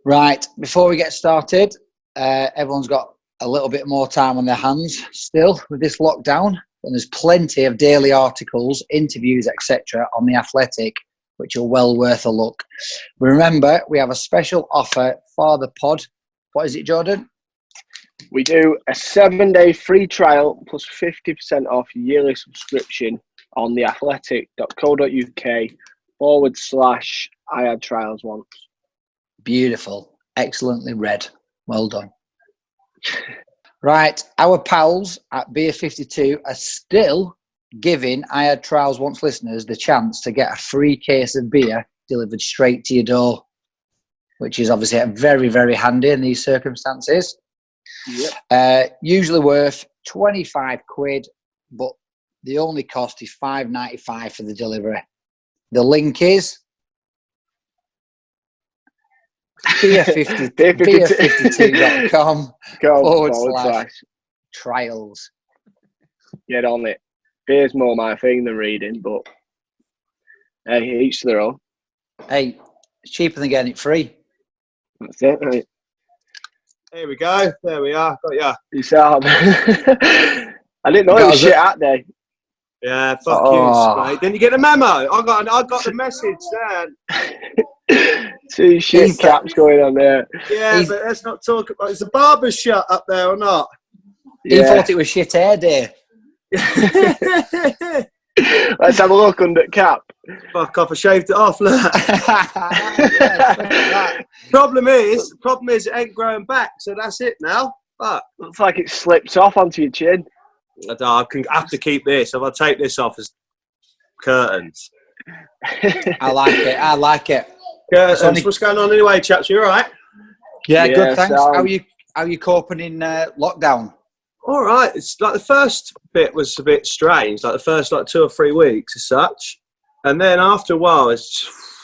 Right, before we get started, everyone's got a little bit more time on their hands still with this lockdown, and there's plenty of daily articles, interviews, etc. on The Athletic, which are well worth a look. Remember, we have a special offer for the pod. What is it, Jordan? We do a 7-day free trial plus 50% off your yearly subscription on theathletic.co.uk/I had trials once. Beautiful. Excellently read. Well done. Right, our pals at Beer 52 are still giving I Had Trials Once listeners the chance to get a free case of beer delivered straight to your door, which is obviously very, very handy in these circumstances. Yep. Usually worth 25 quid, but the only cost is £5.95 for the delivery. The link is beer52.com/trials. Get on it. Beer's more my thing than reading, but hey, each to their own. Hey, it's cheaper than getting it free. That's it, right? Here we go. There we are. Got ya. Peace out. I didn't know it was shit out there. Yeah, fuck you, mate. Didn't you get the memo? I got the message there. Two shit caps going on there. Yeah, but let's not talk about. Is the barber shut up there or not? He thought it was shit hair day. Let's have a look under the cap. Fuck off! I shaved it off. Look. Problem is, it ain't growing back. So that's it now. Fuck. Looks like it slips off onto your chin. I have to keep this. If I take this off as curtains. I like it. Curtains. What's going on anyway, chaps? You all right? Yeah, good. Thanks. How are you coping in lockdown? All right. It's like the first bit was a bit strange. Like the first 2 or 3 weeks as such, and then after a while,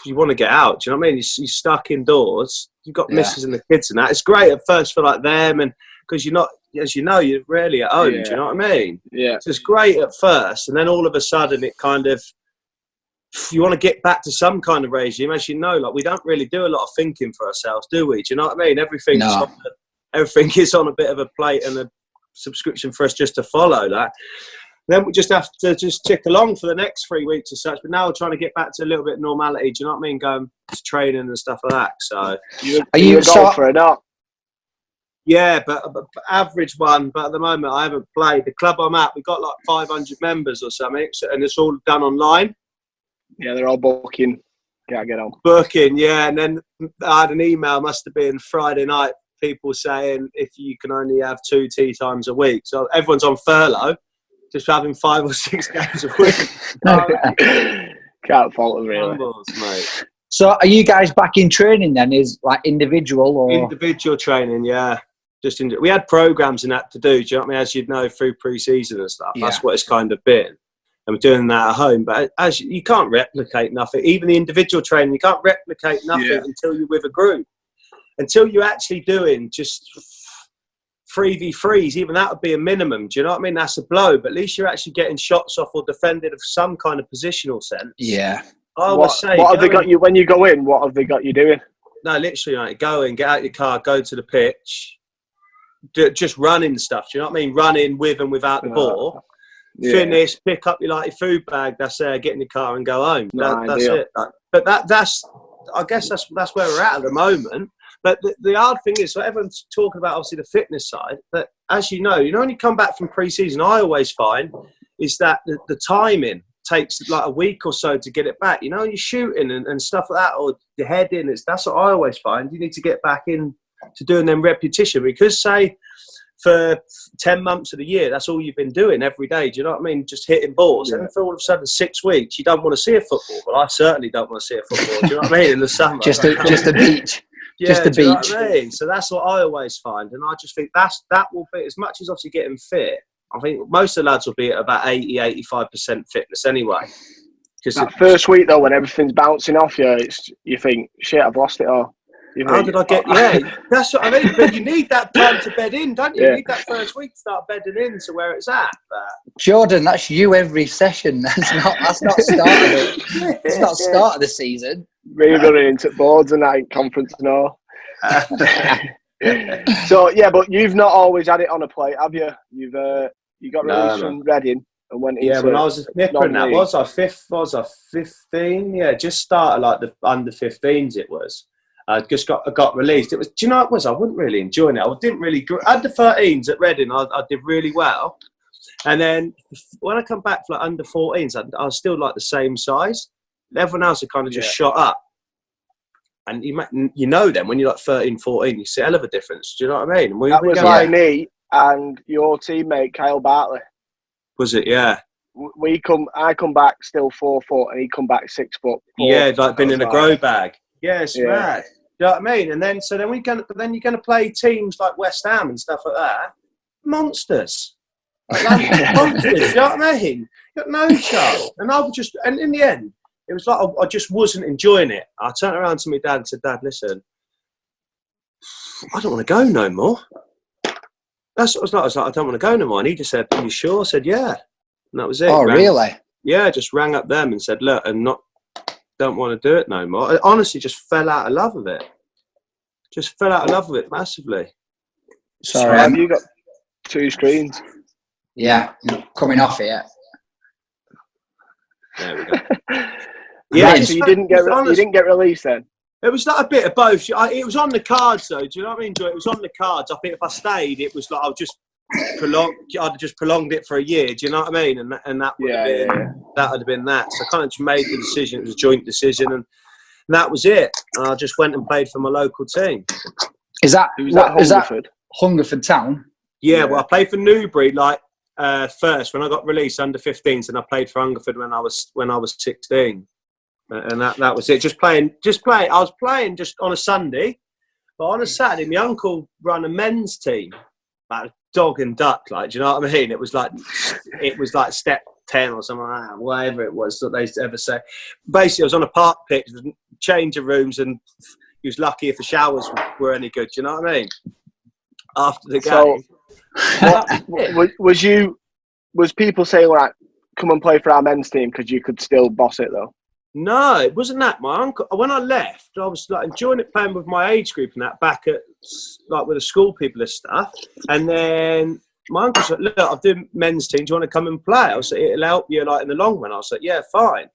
you want to get out. Do you know what I mean? You're stuck indoors. You've got missus and the kids and that. It's great at first for them, and because you're not, as you know, you're rarely at home. Do you know what I mean? Yeah. So it's great at first, and then all of a sudden, it kind of you want to get back to some kind of regime. As you know, we don't really do a lot of thinking for ourselves, do we? Do you know what I mean? Everything is on a bit of a plate and a subscription for us just to follow that. Then we just have to just tick along for the next 3 weeks or such. But now we're trying to get back to a little bit of normality. Do you know what I mean? Going to training and stuff like that. So are you a golfer or not? Yeah, but average one. But at the moment, I haven't played. The club I'm at, we've got 500 members or something, and it's all done online. Yeah, they're all booking. Can't get on. Booking, yeah. And then I had an email, must have been Friday night, people saying if you can only have 2 tee times a week. So everyone's on furlough, just having 5 or 6 games a week. Can't fault them, really. Mate. So are you guys back in training then? Is individual or? Individual training, yeah. We had programs and that to do, do you know what I mean? As you'd know, through pre-season and stuff. Yeah. That's what it's kind of been. And we're doing that at home. But as you can't replicate nothing. Even the individual training, you can't replicate nothing until you're with a group. Until you're actually doing just 3v3s, even that would be a minimum. Do you know what I mean? That's a blow. But at least you're actually getting shots off or defended of some kind of positional sense. Yeah. I would say. What have they got you, when you go in, what have they got you doing? No, literally, go in, get out your car, go to the pitch. Just running stuff. Do you know what I mean? Running with and without the ball. Finish, pick up your food bag. That's get in the car and go home. That's it. But that's I guess that's where we're at the moment. But the hard thing is, so everyone's talking about obviously the fitness side. But as you know, when you come back from pre-season, I always find is that the timing takes a week or so to get it back. You're shooting and stuff like that, or your head in. That's what I always find. You need to get back in to doing them repetition, because say for 10 months of the year, that's all you've been doing every day. Do you know what I mean? Just hitting balls. And for all of a sudden 6 weeks, you don't want to see a football. Well, I certainly don't want to see a football. Do you know what I mean? In the summer. Just the beach. Yeah, just the beach. You know what I mean? So that's what I always find. And I just think that will be, as much as obviously getting fit, I think most of the lads will be at about 80-85% fitness anyway. That first week, though, when everything's bouncing off you, you think, shit, I've lost it all. How did I get? Yeah, that's what I mean. But you need that time to bed in, don't you? You need that first week to start bedding in to where it's at. Jordan, that's you every session. That's not start of it. It's not start of the season. Really running into boards and that in conference and all. So yeah, but you've not always had it on a plate, have you? You got released No. from Reading and went Yeah, into when I was a snipper and that, non-league. was I 15? Yeah, just started like the under 15s it was. I just got released. It was, do you know what it was? I wasn't really enjoying it. I didn't really, under 13s at Reading, I did really well. And then when I come back for like under 14s, I was still like the same size. Everyone else had kind of just shot up. And you know then, when you're like 13, 14, you see a hell of a difference. Do you know what I mean? That was like me and your teammate, Kyle Bartley. Was it? Yeah. I come back still 4 foot, and he come back 6 foot. Yeah, like been in a grow bag. Yeah, it's mad. You know what I mean? And then you're going to play teams like West Ham and stuff like that. Monsters. Monsters. You know what I mean? You got no chance. And in the end, it was like I just wasn't enjoying it. I turned around to my dad and said, "Dad, listen, I don't want to go no more." That's what I was like. I don't want to go no more. And he just said, "Are you sure?" I said, "Yeah." And that was it. Oh, really? Yeah, just rang up them and said, "Look, don't want to do it no more." I honestly just fell out of love with it. Just fell out of love with it massively. Sorry, have you got 2 screens? Yeah, coming off it. There we go. Yeah, right, so you didn't get released then? It was like a bit of both. It was on the cards though. Do you know what I mean, Joy? It was on the cards. I think if I stayed, it was like I'd just prolonged it for a year. Do you know what I mean? And that would have been that. So I kind of just made the decision. It was a joint decision, and that was it. And I just went and played for my local team. Is that Hungerford? Hungerford Town? Yeah, well, I played for Newbury first when I got released under 15s, and I played for Hungerford when I was 16, and that was it. Just playing. I was playing just on a Sunday, but on a Saturday, my uncle ran a men's team, like dog and duck, like, do you know what I mean? It was like step 10 or something like that, whatever it was that they ever say. Basically, I was on a park pitch, change of rooms, and he was lucky if the showers were any good. Do you know what I mean? After the game. So, was people saying, like, come and play for our men's team because you could still boss it though? No, it wasn't that. My uncle, when I left, I was like enjoying it playing with my age group and that back at like with the school people and stuff. And then my uncle said, "Look, I'm doing men's team. Do you want to come and play?" I was like, "It'll help you like in the long run." I was like, "Yeah, fine."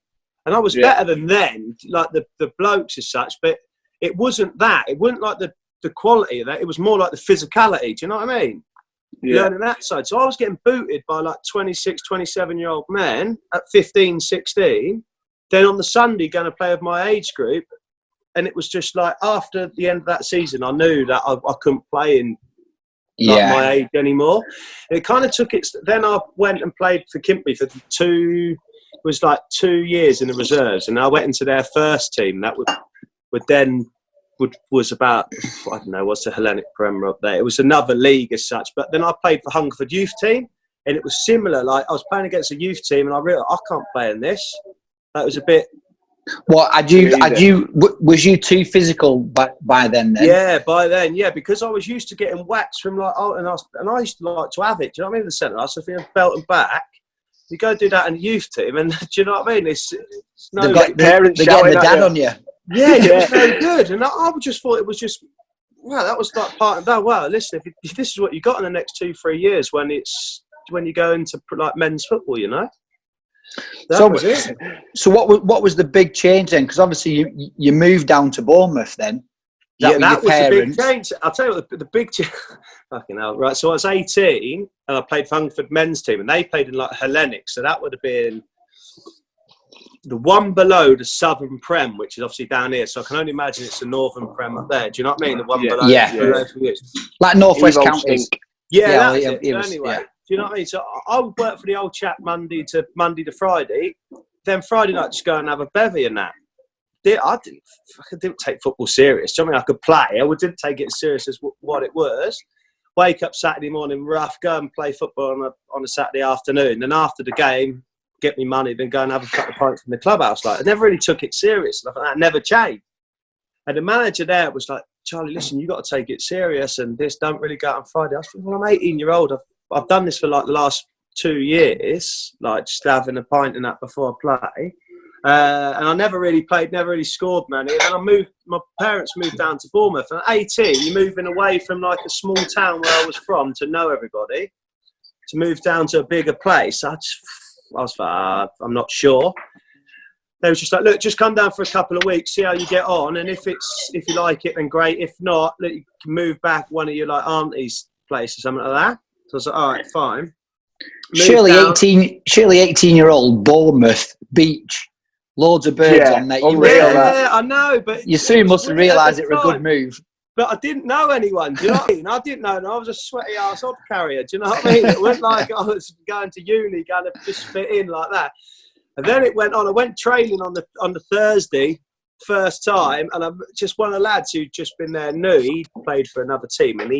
And I was better than then, like the blokes as such, but it wasn't that. It wasn't like the quality of that. It was more like the physicality. Do you know what I mean? Yeah. Learning that side. So I was getting booted by like 26, 27-year-old men at 15, 16. Then on the Sunday, going to play with my age group. And it was just like after the end of that season, I knew that I couldn't play in my age anymore. And it kind of took it. Then I went and played for Kimpby for 2 years in the reserves. And I went into their first team. That was about, I don't know, what's the Hellenic Premier up there? It was another league as such. But then I played for Hungerford youth team. And it was similar. Like I was playing against a youth team and I realised I can't play in this. That was a bit. What was you too physical by then? Yeah, by then, yeah, because I was used to getting waxed from like, and I used to like to have it. Do you know what I mean? In the centre, I was feeling belt and back. You go do that in the youth team, and do you know what I mean? It's no parents getting the dad on you. Yeah, it was no good, and I just thought it was just. Wow, that was like part of that. Wow, listen, if this is what you got in the next 2-3 years when you go into like men's football, you know. That was it. So what was the big change then? Because obviously you moved down to Bournemouth then. That was the big change. I'll tell you what the big change. Fucking hell, right? So I was 18 and I played for Hungerford men's team, and they played in like Hellenic. So that would have been the one below the Southern Prem, which is obviously down here. So I can only imagine it's the Northern Prem up there. Do you know what I mean? The one below. Yeah. Like Northwest Counties. Yeah, that's it. Anyway. Do you know what I mean? So I would work for the old chap Monday to Friday. Then Friday night, just go and have a bevy and that. I didn't take football serious. Do you know what I mean? I could play. I didn't take it as serious as what it was. Wake up Saturday morning rough, go and play football on a Saturday afternoon. Then after the game, get me money, then go and have a couple of pints in the clubhouse. Like I never really took it serious. And I thought that never changed. And the manager there was like, "Charlie, listen, you got to take it serious, and this don't really go out on Friday." I was thinking, well, I'm 18-year-old. I've done this for like the last 2 years, like just having a pint and that before I play. And I never really played, never really scored many. And then my parents moved down to Bournemouth. And at 18, you're moving away from like a small town where I was from to know everybody, to move down to a bigger place. I was like, I'm not sure. They was just like, look, just come down for a couple of weeks, see how you get on. And if you like it, then great. If not, look, you can move back one of your like auntie's place or something like that. So I was like, all right, fine. Surely 18-year-old Bournemouth beach, loads of birds on there. Yeah, I know, but you soon must have realised it was a good move. But I didn't know anyone. Do you know what I mean? I didn't know. I was a sweaty ass odd carrier. Do you know what I mean? It went like I was going to uni, going to just fit in like that. And then it went on. I went training on the Thursday, first time, and I'm just one of the lads who'd just been there knew he played for another team, and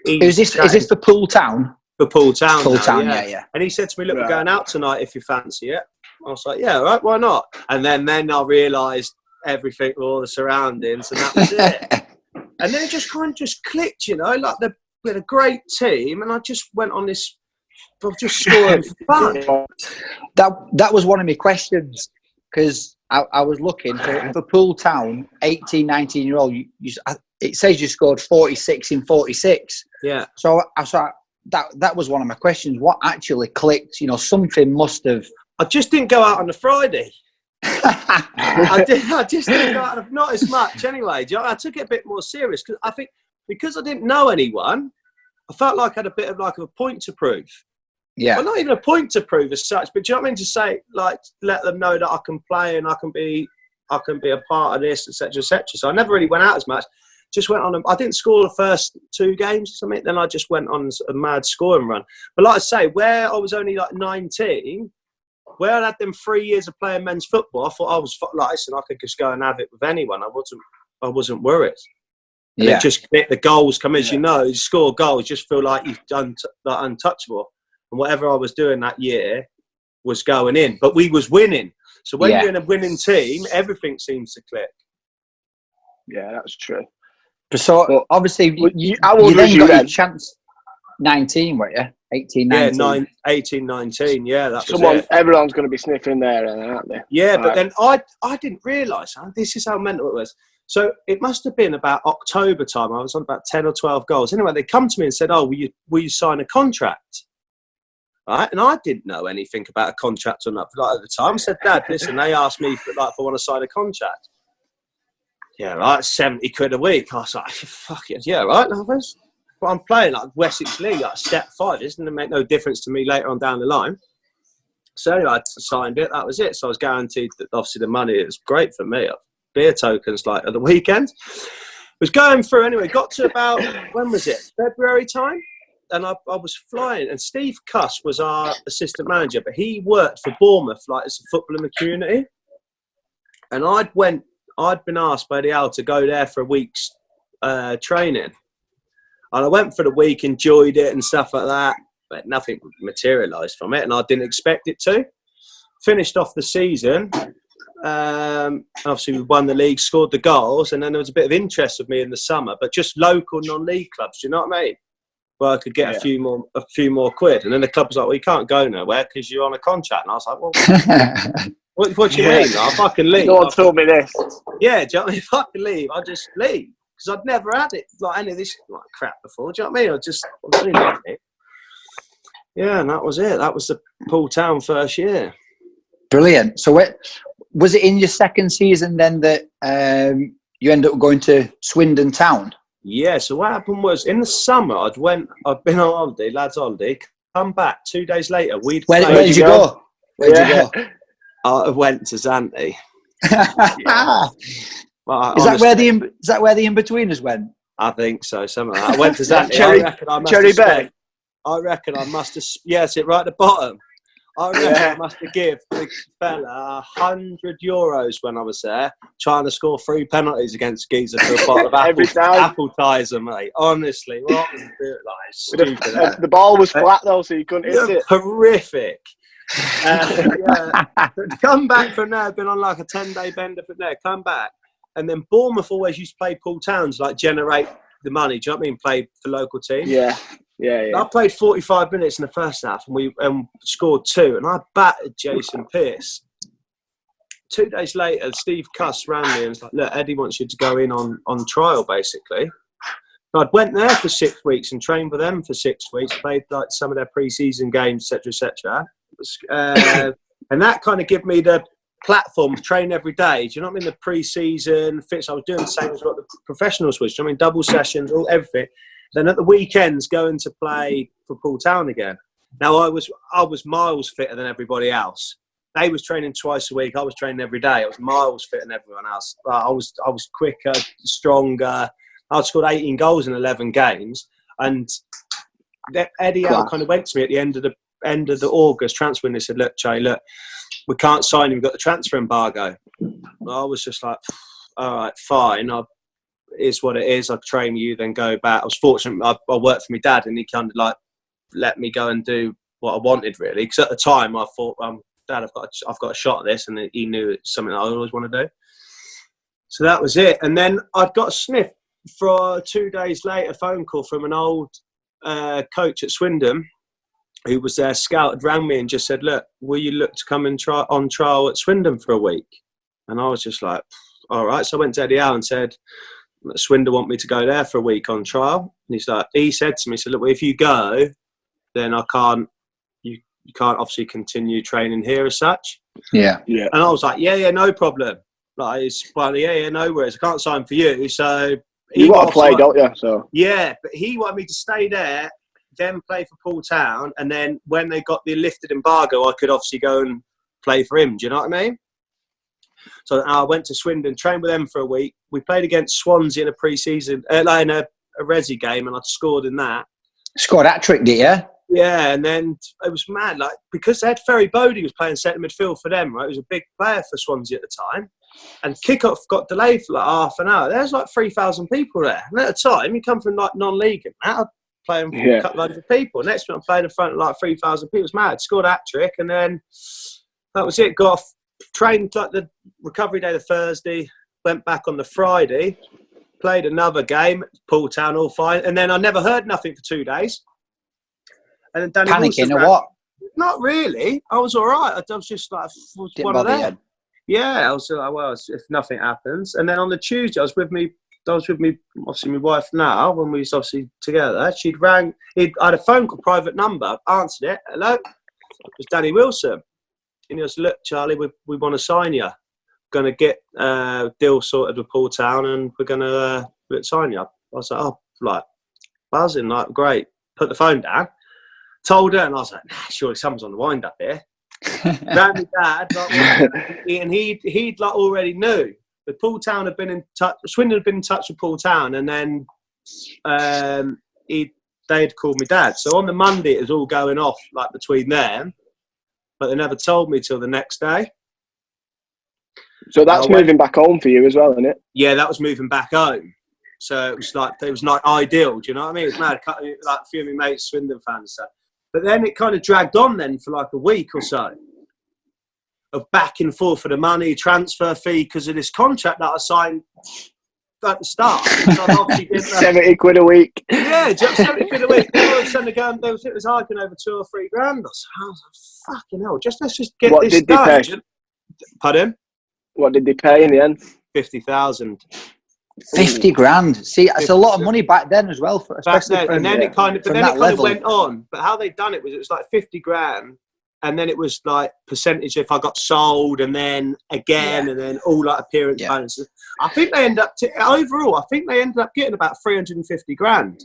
is this for Poole Town? For Poole Town. Poole Town, yeah. And he said to me, "Look, we're going out tonight if you fancy it." I was like, "Yeah, all right, why not?" And then I realised everything, all the surroundings, and that was it. And then it just kind of just clicked, you know, like we had a great team, and I just went on this. I was just scoring for fun. That was one of my questions, because I was looking for Poole Town, 18, 19-year-old. It says you scored 46 in 46. Yeah. So I thought that was one of my questions. What actually clicked? You know, something must have. I just didn't go out on the Friday. I just didn't go out, not as much anyway. Do you know, I took it a bit more serious because I think because I didn't know anyone, I felt like I had a bit of like a point to prove. Yeah. Well, not even a point to prove as such, but do you know what I mean? To say, like, let them know that I can play and I can be a part of this, etc., etc. So I never really went out as much. Just went on. I didn't score the first 2 games or something. Then I just went on a mad scoring run. But like I say, where I was only like 19, where I had them 3 years of playing men's football, I thought I was like, listen, I could just go and have it with anyone. I wasn't worried. And it just the goals come as you know, you score goals, just feel like you've done like untouchable. And whatever I was doing that year was going in. But we was winning. So when you're in a winning team, everything seems to click. Yeah, that's true. So obviously, how old was you then? Chance 19, weren't you? 18, 19. Yeah, 18, 19. Yeah, that was it. Everyone's going to be sniffing there, aren't they? Yeah, but then I didn't realise. This is how mental it was. So it must have been about October time. I was on about 10 or 12 goals. Anyway, they come to me and said, "Oh, will you sign a contract?" Right, and I didn't know anything about a contract or not. Like at the time, I said, "Dad, listen, they asked me if I want to sign a contract." Yeah, right, 70 quid a week. I was like, "Fuck it, yeah, right." But I'm playing like Wessex League, like step 5. It doesn't make no difference to me later on down the line. So anyway, I signed it. That was it. So I was guaranteed that obviously the money. It was great for me. Beer tokens like at the weekend. Was going through anyway. Got to about when was it? February time. And I was flying, and Steve Cuss was our assistant manager, but he worked for Bournemouth, like as a football in the community. And I'd been asked by the Al to go there for a week's training. And I went for the week, enjoyed it and stuff like that, but nothing materialised from it, and I didn't expect it to. Finished off the season. Obviously, we won the league, scored the goals, and then there was a bit of interest of me in the summer, but just local non-league clubs. Do you know what I mean? Where I could get a few more quid, and then the club was like, "Well, you can't go nowhere because you're on a contract." And I was like, "Well, what do you mean? If I can leave." No one told me this. Yeah, do you know what I mean? If I can leave, I'll just leave because I'd never had it like any of this like crap before. Do you know what I mean? I was really loving it. Yeah, and that was it. That was the Poole Town first year. Brilliant. So, was it in your second season then that you ended up going to Swindon Town? Yeah, so what happened was in the summer I'd been on holiday, lads' holiday, come back 2 days later. Where did you go? Where'd you go? I went to Zante. Well, is that where the in-betweeners went? I think so, something like that. I went to Zante. I reckon I must have yes, it right at the bottom. I reckon I must have given the fella €100 when I was there, trying to score 3 penalties against Geezer for a bottle of appetizer, mate. Honestly, what was it like? Stupid. The ball was flat though, so you couldn't hit it. Horrific. Come back from there, been on like a 10-day bender from there, come back. And then Bournemouth always used to play Poole Towns, like generate the money. Do you know what I mean? Play for local teams. Yeah. I played 45 minutes in the first half and we scored 2, and I battered Jason Pearce 2 days later, Steve Cuss rang me and was like, look, Eddie wants you to go in on trial, basically. So I'd went there for 6 weeks and trained with them for 6 weeks, played like some of their pre-season games, etc., etc. And that kind of gave me the platform to train every day. Do you know what I mean? The pre-season fits. I was doing the same as what the professionals was. Do you know what I mean? Double sessions, all everything. Then at the weekends, going to play for Poole Town again. Now I was miles fitter than everybody else. They was training twice a week. I was training every day. I was miles fitter than everyone else. I was quicker, stronger. I'd scored 18 goals in 11 games. And Eddie Howe kind of went to me at the end of the August transfer and they said, look, Jay, look, we can't sign him. We've got the transfer embargo. I was just like, all right, fine. It is what it is. I'll train you, then go back. I was fortunate. I worked for my dad and he kind of like let me go and do what I wanted, really. Because at the time I thought, Dad, I've got a shot at this. And he knew it's something I always want to do. So that was it. And then I'd got a sniff for 2 days later, a phone call from an old coach at Swindon who was their scout, had rang me and just said, look, will you look to come and try on trial at Swindon for a week? And I was just like, all right. So I went to Eddie Howe and said, Swindon want me to go there for a week on trial. And he said to me, look, well, if you go, then you can't obviously continue training here as such. Yeah. And I was like, yeah, no problem. Like, it's funny, yeah, no worries. I can't sign for you. So you want to play, don't you? So yeah, but he wanted me to stay there, then play for Poole Town, and then when they got the lifted embargo, I could obviously go and play for him. Do you know what I mean? So I went to Swindon, trained with them for a week. We played against Swansea in a pre-season, in a resi game, and I scored in that. Scored hat-trick, did you? Yeah, and then it was mad, like, because they had Ferry Bodie was playing centre midfield for them, right? He was a big player for Swansea at the time. And kick-off got delayed for like half an hour. There's like 3,000 people there. And at the time, you come from like non-league and that, I'd play in front of a couple of hundred people. Next minute, I'm playing in front of like 3,000 people. It was mad. Scored a hat-trick, and then that was it. Got off, trained like the recovery day the Thursday, went back on the Friday, played another game, Poole Town, all fine. And then I never heard nothing for 2 days. And then Danny panicking or what? Not really. I was all right. I was just like, one of them. Yeah, I was like, well, if nothing happens. And then on the Tuesday, I was with me, obviously my wife now, when we was obviously together. She'd rang, I had a phone call, private number, answered it. Hello? It was Danny Wilson. And he was, look, Charlie, we want to sign you. Going to get a deal sorted with Poole Town and we're going to sign you. I was like, oh, like, buzzing, like, great. Put the phone down. Told her, and I was like, nah, surely someone's on the wind up here. Rang my dad, and he'd like already knew. But Poole Town had been in touch. Swindon had been in touch with Poole Town, and then they had called me dad. So on the Monday, it was all going off like between them, but they never told me till the next day. So that's moving back home for you as well, isn't it? Yeah, that was moving back home. So it was like ideal. Do you know what I mean? It's mad. Like a few of my mates, Swindon fans, and stuff. But then it kind of dragged on then for like a week or so of back and forth for the money, transfer fee, because of this contract that I signed at the start. So I obviously did 70 quid a week. Yeah, just 70 quid a week. Then all of a sudden it was arguing over 2 or 3 grand. I was like, fucking hell, let's just get this done. What did they pay? Pardon? What did they pay in the end? 50,000. 50 grand. See, it's a lot of money back then as well, especially and then it kind of went on. But how they done it was like 50 grand, and then it was like percentage if I got sold, and then again, and then all like appearance bonuses. I think they ended up getting about 350 grand.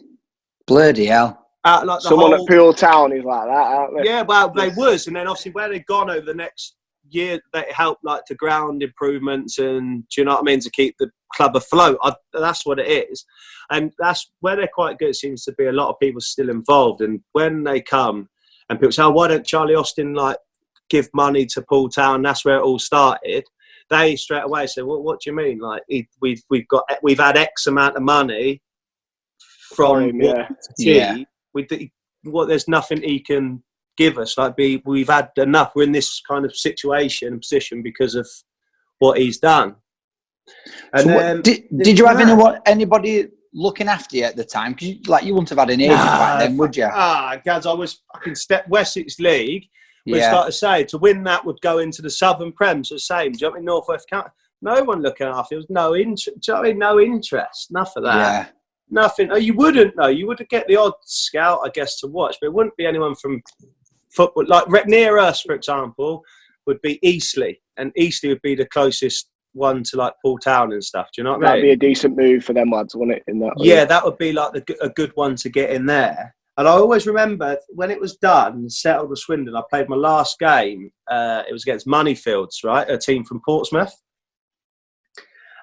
Bloody hell! Like someone at Poole Town is like that, aren't they? Yeah, well, they was, and then obviously where they'd gone over the next year, that helped like to ground improvements and, do you know what I mean, to keep the club afloat. That's what it is, and that's where they're quite good. It seems to be a lot of people still involved, and when they come and people say, oh, why don't Charlie Austin like give money to Poole Town? That's where it all started. They straight away say, well, what do you mean? Like we've had X amount of money from there's nothing he can give us. Like we've had enough. We're in this kind of situation and position because of what he's done. And so then, did you have anybody looking after you at the time? Because you wouldn't have had an agent back then, would you? Gads, I was fucking Wessex League. Which, like I say, to win that would go into the Southern Prem, so the same. Do you know what I mean? North West County. No one looking after. There was no interest. Do you know what I mean? No interest. Enough of that. Yeah. Nothing. Oh, you wouldn't know. You would get the odd scout, I guess, to watch, but it wouldn't be anyone from football. Like near us, for example, would be Eastleigh, and Eastleigh would be the closest one to like Paul Town and stuff. Do you know what I mean? That'd be a decent move for them lads, wouldn't it? In that. Yeah, that would be like a good one to get in there. And I always remember when it was done and settled with Swindon, I played my last game. It was against Moneyfields, right? A team from Portsmouth.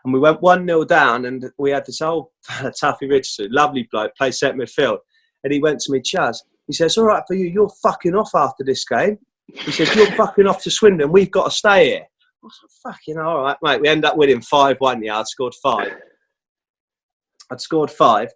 And we went 1-0 down, and we had this old Taffy Richardson, lovely bloke, played centre midfield. And he went to me, Chaz, he says, all right for you, you're fucking off after this game. He says, you're fucking off to Swindon, we've got to stay here. I said, fucking all right, mate. We end up winning 5-1, yeah, I'd scored 5.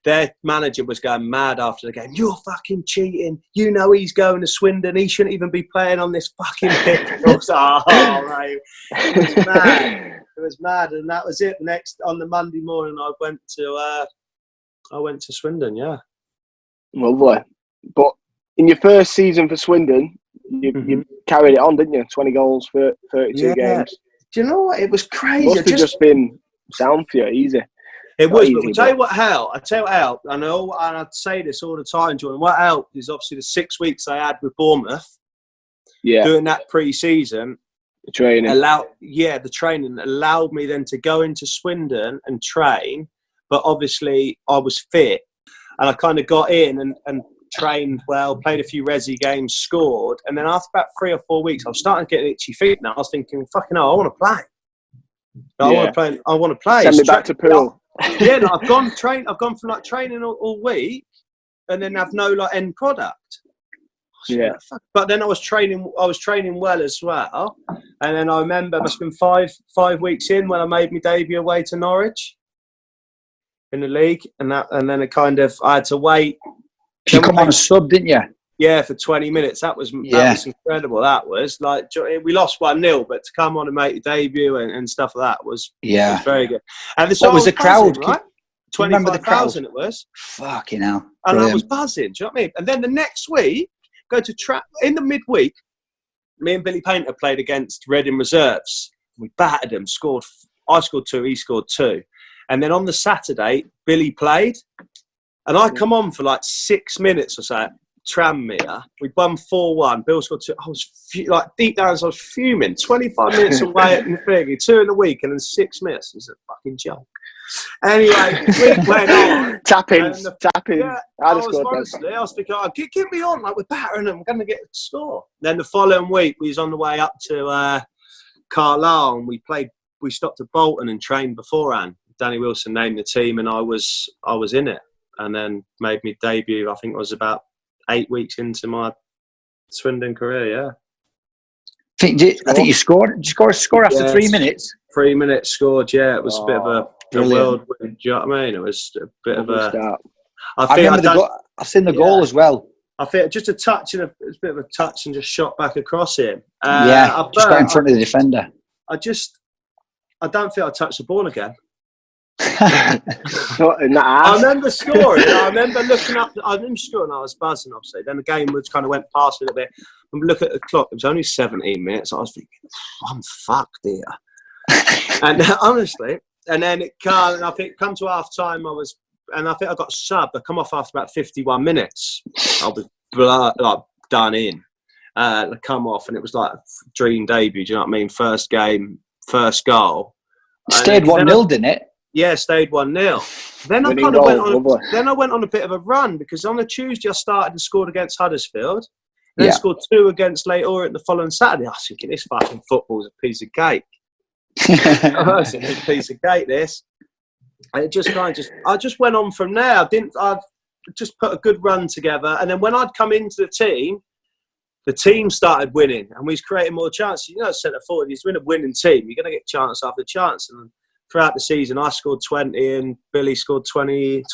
Their manager was going mad after the game. You're fucking cheating. You know he's going to Swindon. He shouldn't even be playing on this fucking pitch. I was like, oh, mate. It was mad. It was mad. And that was it. On the Monday morning, I went to Swindon, yeah. Lovely. But in your first season for Swindon, you carried it on, didn't you? 20 goals for 32 games. Do you know what? It was crazy. Must have just been sound for you, easy. It was, but I'll tell you what helped. I know, and I'd say this all the time, Jordan. What helped is obviously the 6 weeks I had with Bournemouth. Yeah. Doing that pre-season. The training. The training allowed me then to go into Swindon and train. But obviously, I was fit. And I kind of got in and trained well, played a few resi games, scored. And then after about 3 or 4 weeks, I was starting to get itchy feet now. I was thinking, fucking hell, I want to play. I want to play. Send me back to Poole. Yeah, no, I've gone from like training all week, and then have no like end product. Yeah, but then I was training well as well, and then I remember it must have been 5 weeks in when I made my debut away to Norwich in the league, and then it kind of I had to wait. You come on a sub, didn't you? Yeah, for 20 minutes. That was incredible. That was like we lost 1-0, but to come on and make your debut and stuff like that was very good. And what was the crowd? Buzzing, right? 25,000 it was. Fucking hell! And I was buzzing. Do you know what I mean? And then the next week, in the midweek, me and Billy Painter played against Reading Reserves. We battered them. I scored 2. He scored 2. And then on the Saturday, Billy played, and I come on for like 6 minutes or so. Tranmere, we won 4-1. Bill scored 2. I was deep down, I was fuming. 25 minutes away at the thing, 2 in the week, and then 6 minutes. It was a fucking joke. Anyway, the week went on. Tap-ins. Yeah, I was thinking, get me on, like we're battering them, I'm going to get a score. Then the following week, we was on the way up to Carlisle, and we stopped at Bolton and trained beforehand. Danny Wilson named the team, and I was in it, and then made my debut. I think it was about 8 weeks into my Swindon career, yeah. I think you scored. Did you score after 3 minutes? 3 minutes scored, yeah. It was a bit of a whirlwind, do you know what I mean? It was a bit of a start. I've seen the goal as well. I think just a touch and it was a bit of a touch and just shot back across him. Just got in front of the defender. I don't think I touched the ball again. I remember scoring. I remember looking up. I remember scoring. I was buzzing, obviously. Then the game kind of went past a little bit. And look at the clock. It was only 17 minutes. I was thinking, I'm fucked here. And honestly, and then I think come to half time. I think I got subbed. I come off after about 51 minutes. I was done in. I come off, and it was like a dream debut. Do you know what I mean? First game, first goal. Stayed 1-0, didn't it? Yeah, stayed 1-0. Then I went on a bit of a run because on the Tuesday I started and scored against Huddersfield. Then scored 2 against Leyton Orient the following Saturday. I was thinking, this fucking football's a piece of cake. It's a piece of cake, this. And I just went on from there. I just put a good run together. And then when I'd come into the team started winning and we was creating more chances. You know, centre forward, you win a winning team, you're going to get chance after chance. And throughout the season, I scored 20 and Billy scored 28.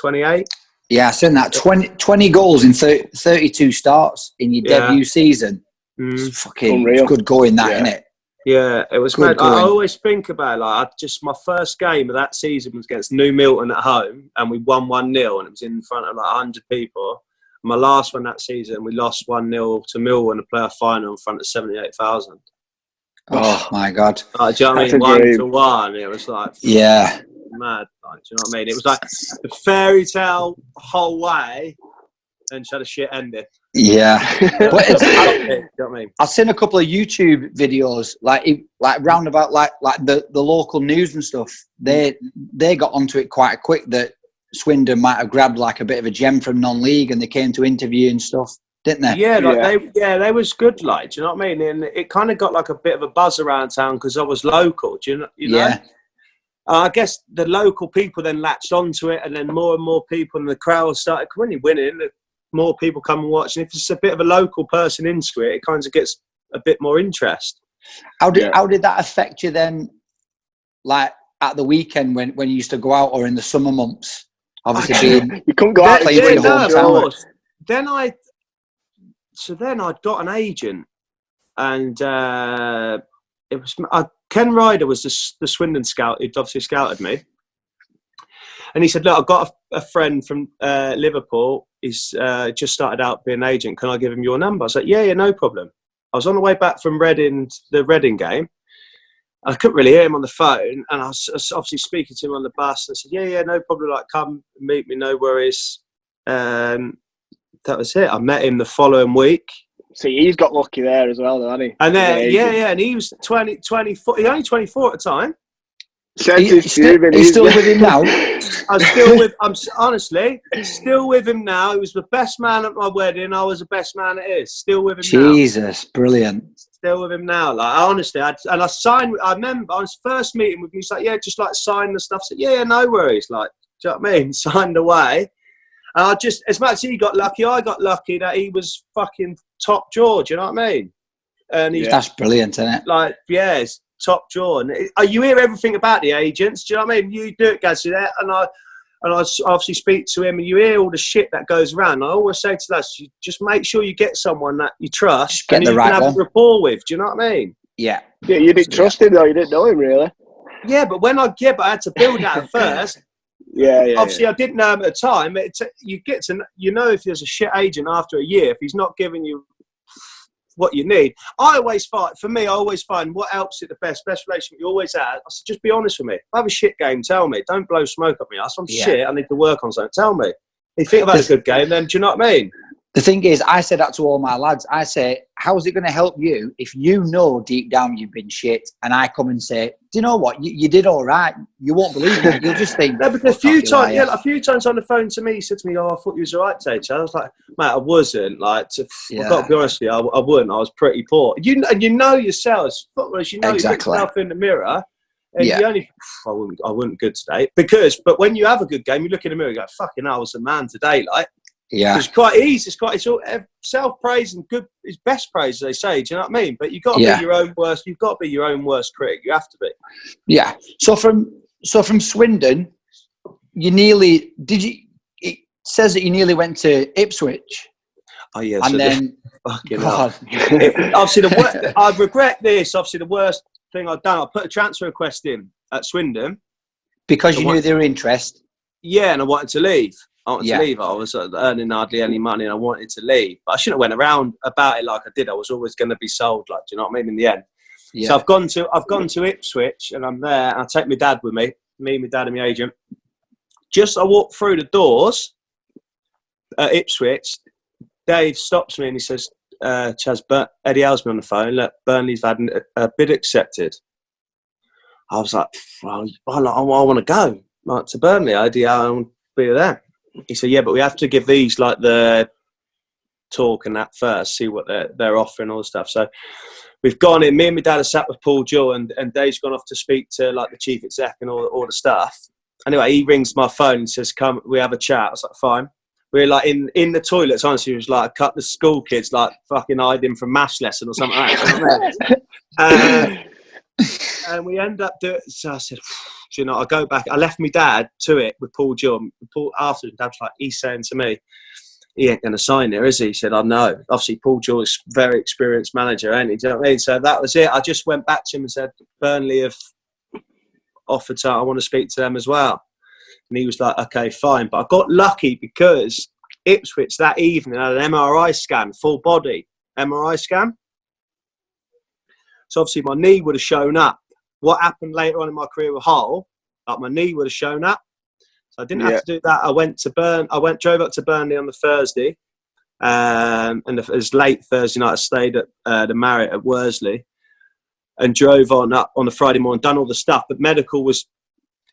Yeah, I seen that. 20 goals in 32 starts in your debut season. It's fucking unreal. It's good going, that, isn't it? Yeah, it was good. I always think about my first game of that season was against New Milton at home, and we won 1-0, and it was in front of 100 people. My last one that season, we lost 1-0 to Millwall in a playoff final in front of 78,000. Oh my God! Do you know what I mean? 1-1. It was like mad. Like, do you know what I mean? It was like the fairy tale whole way, and just had a shit ending. Yeah, but you know what I mean? I've seen a couple of YouTube videos, like roundabout, like the local news and stuff. They got onto it quite quick that Swindon might have grabbed like a bit of a gem from non-league, and they came to interview and stuff, didn't they? Yeah, they was good. Like, do you know what I mean? And it kind of got like a bit of a buzz around town because I was local. Do you know? Yeah. I guess the local people then latched onto it, and then more and more people in the crowd started. When you're winning, more people come and watch. And if it's a bit of a local person into it, it kind of gets a bit more interest. How did that affect you then? Like at the weekend when you used to go out, or in the summer months? Obviously, you couldn't go out. Then I'd got an agent, and it was Ken Ryder was the Swindon scout. He'd obviously scouted me, and he said, "Look, I've got a friend from Liverpool. He's just started out being an agent. Can I give him your number?" I was like, "Yeah, no problem." I was on the way back from the Reading game. I couldn't really hear him on the phone, and I was obviously speaking to him on the bus. And I said, "Yeah, no problem. Like, come meet me, no worries." That was it. I met him the following week. See, he's got lucky there as well, though, hasn't he? And then, and he was 24. He was only 24 at the time. He's still with him now. I'm honestly still with him now. He was the best man at my wedding. I was the best man it is. Still with him now. Jesus, brilliant. Still with him now. Like, honestly, I signed. I remember I was first meeting with him. He's like, "Yeah, just like sign the stuff." I said, "Yeah, no worries." Like, do you know what I mean? Signed away. And I just, as much as he got lucky, I got lucky that he was fucking top drawer. Do you know what I mean? And that's brilliant, isn't it? Like, it's top drawer. And you hear everything about the agents. Do you know what I mean? You do it, guys. And I obviously speak to him, and you hear all the shit that goes around. I always say to lads, you just make sure you get someone that you trust and you can have a rapport with. Do you know what I mean? Yeah. Yeah, you didn't trust him though. You didn't know him really. Yeah, but I had to build that at first. Obviously, I didn't know him at the time. You get to if there's a shit agent after a year, if he's not giving you what you need. I always find what helps it the best relationship you always have. I said, just be honest with me. If I have a shit game, tell me. Don't blow smoke up me ass. I'm shit. I need to work on something. Tell me. If you think I've had a good game, then do you know what I mean? The thing is, I say that to all my lads. I say, how is it going to help you if you know deep down you've been shit, and I come and say, do you know what? You did all right. You won't believe it. You'll just think. No, but a few times on the phone to me, he said to me, "Oh, I thought you was all right today, Chad." I was like, "Mate, I wasn't. Like, I've got to be honest with you, I wasn't. I was pretty poor." You know yourselves, footballers. You know yourself in the mirror. And you only, I wouldn't good today. But when you have a good game, you look in the mirror and go, "Fucking hell, I was a man today." Like, it's quite easy. It's all self-praise and good is best praise, as they say. Do you know what I mean? But you've got to be your own worst. You've got to be your own worst critic. You have to be. Yeah. So from Swindon, it says that you nearly went to Ipswich. Oh yeah. And then fucking hell. Obviously, I regret this. Obviously, the worst thing I've done, I put a transfer request in at Swindon because you knew they were interested. Yeah, and I wanted to leave. I was earning hardly any money, and I wanted to leave. But I shouldn't have went around about it like I did. I was always going to be sold, like, do you know what I mean? In the end, so I've gone to Ipswich, and I'm there. And I take my dad with me, my dad, and my agent. I walk through the doors at Ipswich. Dave stops me and he says, "Chaz, Eddie Howe's me on the phone. Look, Burnley's had a bid accepted." I was like, "Well, I want to go like to Burnley. Eddie Howe, I want to be there." He said, "Yeah, but we have to give these like the talk and that first, see what they're offering, all the stuff." So we've gone in. Me and my dad are sat with Paul Jewell, and Dave's gone off to speak to like the chief exec and all the stuff. Anyway, he rings my phone and says, "Come, we have a chat." I was like, "Fine." We're like in the toilets. Honestly, it was like a couple of school kids like fucking hiding from maths lesson or something like that. And we end up doing. So I said, "You know, I go back." I left my dad to it with Paul Jewell. Paul after Dad's like, he's saying to me, "He ain't going to sign there, is he?" He said, "I know." Obviously, Paul Jewell is a very experienced manager, ain't he? Do you know what I mean? So that was it. I just went back to him and said, "Burnley have offered to. I want to speak to them as well." And he was like, "Okay, fine." But I got lucky because Ipswich that evening. I had an MRI scan, full body MRI scan. So obviously my knee would have shown up. What happened later on in my career with Hull, like my knee would have shown up. So I didn't have to do that. I drove up to Burnley on the Thursday. And it was late Thursday night. I stayed at the Marriott at Worsley and drove on up on the Friday morning, done all the stuff. But medical was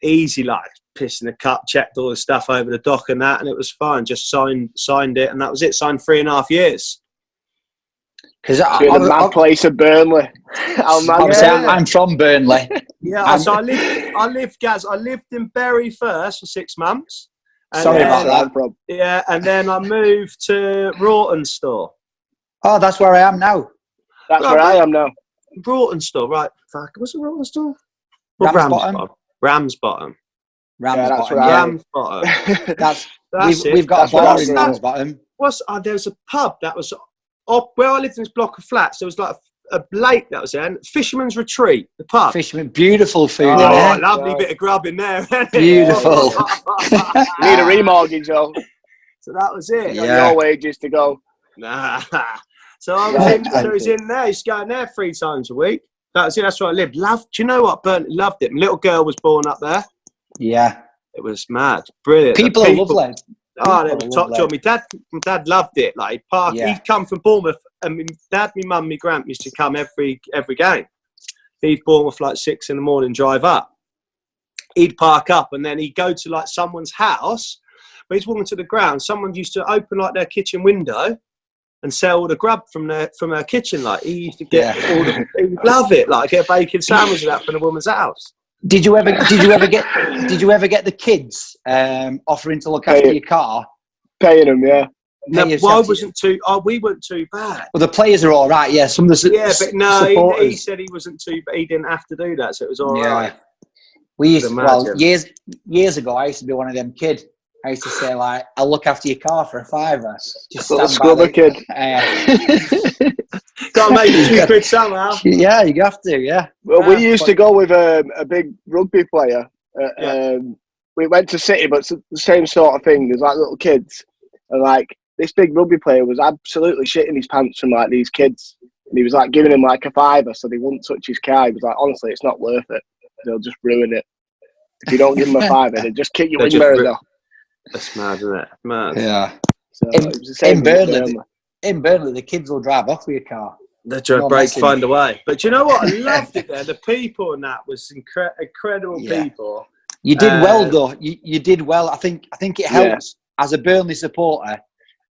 easy, like pissing the cup, checked all the stuff over the dock and that, and it was fine. Just signed it, and that was it. Signed 3.5 years. Because you're the mad place of Burnley. I'm from Burnley. Yeah, so I lived in Bury first for 6 months. Sorry about that. Yeah, and then I moved to Rawtenstall. Oh, that's where I am now. That's where I am now. Rawtenstall, right? Fuck, was it Rawtenstall? Ramsbottom. Ramsbottom. Ramsbottom. That's we've got a bar in Ramsbottom. There was a pub that was up where I lived in this block of flats. There was like a lake that was there, and Fisherman's Retreat, the pub. Fisherman, beautiful food. Oh, lovely bit of grub in there. Beautiful. Need a remortgage, though. So that was it. Your wages to go. Nah. So I was in there. He's going there 3 times a week. That was it. That's where I lived. Do you know what? Loved it. My little girl was born up there. Yeah. It was mad. Brilliant. People are lovely. Oh, they were top job. My dad loved it. Like he'd come from Bournemouth, and my dad, my mum, my grand used to come every game. He'd Bournemouth like 6 in the morning, drive up. He'd park up, and then he'd go to like someone's house. But he's walking to the ground. Someone used to open like their kitchen window and sell all the grub from her kitchen. Like he used to get he'd love it. Like get a bacon sandwich of that from the woman's house. Did you ever get the kids offering to look after your car? Paying them, yeah. No, we weren't too bad. Well, the players are all right, yeah. Some of the but no, he said he wasn't too. But he didn't have to do that, so it was all right. We used years ago. I used to be one of them kids. I used to say like, "I'll look after your car for a £5." Just stand by the kid. Got to make it £2 somehow. Yeah, you have to. Yeah. Well, we used to go with a big rugby player. We went to City, but it's the same sort of thing. There's like little kids, and like this big rugby player was absolutely shitting his pants from like these kids, and he was like giving him like a £5 so they wouldn't touch his car. He was like, honestly, it's not worth it. They'll just ruin it if you don't give them a £5. They just kick you in the That's mad, isn't it? Mad. Yeah. So in Burnley, the kids will drive off with your car. They try to find a way. But you know what? I loved it there. The people and that was incredible people. You did well, though. You did well. I think it helps as a Burnley supporter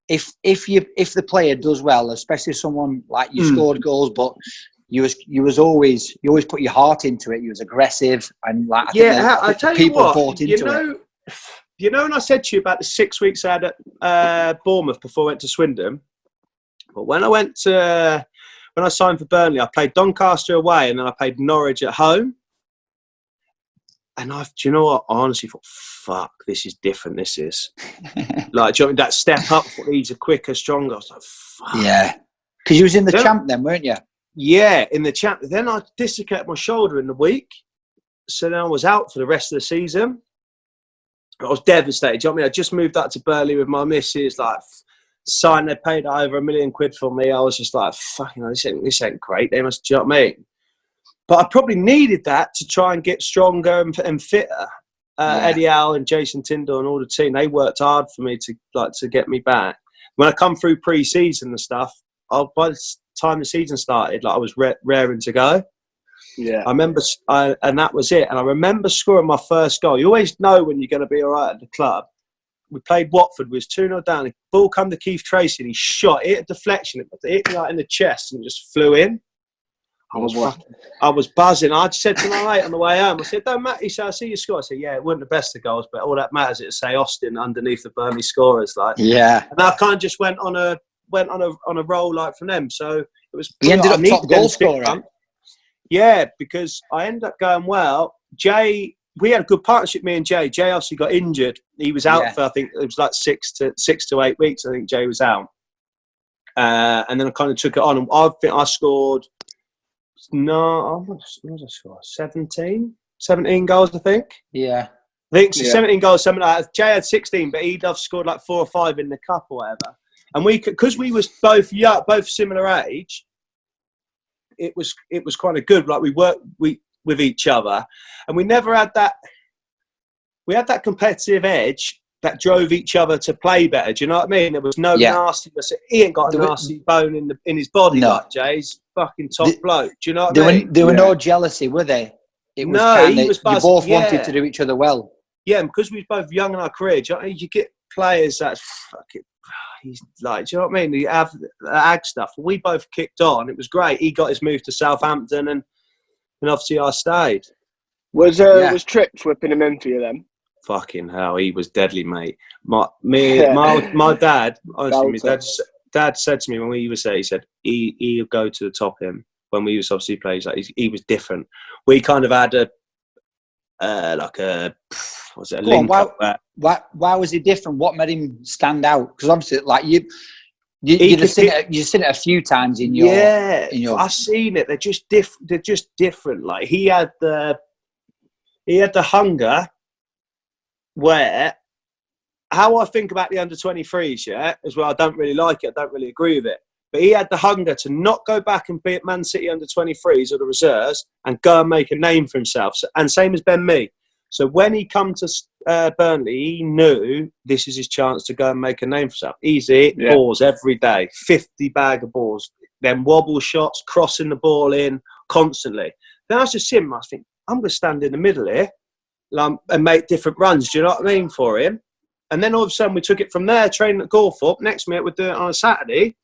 if the player does well, especially someone like you scored goals, but you always put your heart into it. You was aggressive and like I tell you people what, bought into it. You know when I said to you about the 6 weeks I had at Bournemouth before I went to Swindon? But when I signed for Burnley, I played Doncaster away and then I played Norwich at home. And do you know what? I honestly thought, fuck, this is different. This is like, do you know, that step up for these are quicker, stronger. I was like, fuck. Yeah. Because you was in the champ then, weren't you? Yeah, in the champ. Then I dislocated my shoulder in the week. So then I was out for the rest of the season. I was devastated. Do you know what I mean? I just moved up to Burnley with my missus, like, signed, they paid over £1 million for me. I was just like, fucking, this ain't great. They must, do you know what I mean? But I probably needed that to try and get stronger and fitter. Eddie Howe and Jason Tyndall and all the team, they worked hard for me to get me back. When I come through pre-season and stuff, by the time the season started, like I was raring to go. Yeah, I remember, and that was it. And I remember scoring my first goal. You always know when you're going to be all right at the club. We played Watford. We was 2-0 down. The ball come to Keith Tracy, and he shot it at deflection. It hit me like in the chest, and it just flew in. I was buzzing. I just said to my mate on the way home, I said, "Don't matter." He said, "I see you score." I said, "Yeah, it wasn't the best of goals, but all that matters is to say Austin underneath the Burnley scorers." Like, yeah. And I kind of just went on a roll like from them. So it was. You ended up top goal scorer. Yeah, because I ended up going well. Jay, we had a good partnership, me and Jay. Jay obviously got injured. He was out for, I think it was like 6 to 8 weeks. I think Jay was out. And then I kind of took it on. And I think I scored, 17 goals, I think. Yeah. I think 17 goals, something like that. Jay had 16, but he'd have scored like 4 or 5 in the cup or whatever. And because we was both young, both similar age, it was kind of good. Like we worked with each other, and we never had that. We had that competitive edge that drove each other to play better. Do you know what I mean? There was no nastiness. He ain't got a nasty bone in his body like Jay. He's fucking top bloke. Do you know what I mean? There were no jealousy, were there? It was kind of, you both wanted to do each other well. Yeah, and because we were both young in our career, do you know what I mean? You get players that fucking, he's like, do you know what I mean? You have the ag stuff. We both kicked on. It was great. He got his move to Southampton, and obviously I stayed. Was Trips whipping him in for you then? Fucking hell, he was deadly, mate. My dad, honestly, my dad said to me when we were there, he said he'll go to the top him. When we was obviously playing, like he was different. We kind of had a link up. Why was he different? What made him stand out? Because obviously, like you'd seen it a few times in your. I've seen it. They're just different. They're just different. Like he had the hunger. Where, how I think about the under-23s, as well, I don't really like it. I don't really agree with it. But he had the hunger to not go back and be at Man City under-23s or the reserves and go and make a name for himself. And same as Ben Mee. So when he come to Burnley, he knew this is his chance to go and make a name for himself. Easy, balls every day, 50 bag of balls, then wobble shots, crossing the ball in constantly. Then I was just him. I think, I'm going to stand in the middle here and make different runs. Do you know what I mean, for him? And then all of a sudden we took it from there, training at Gorthorpe. Next minute we're doing it on a Saturday.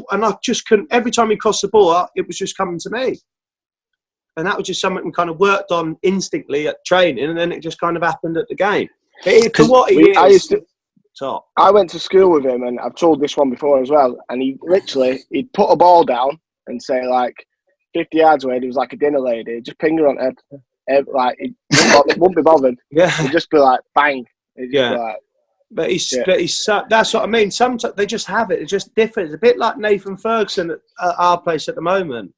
And I just couldn't, every time he crossed the ball, it was just coming to me. And that was just something we kind of worked on instinctly at training, and then it just kind of happened at the game. For what he is, top. I went to school with him, and I've told this one before as well, and he'd put a ball down and say, like, 50 yards away, there was like a dinner lady, just ping her on head. Like, he wouldn't be bothered. Yeah. He'd just be like, bang. But that's what I mean. Sometimes they just have it. It's just different. It's a bit like Nathan Ferguson at our place at the moment.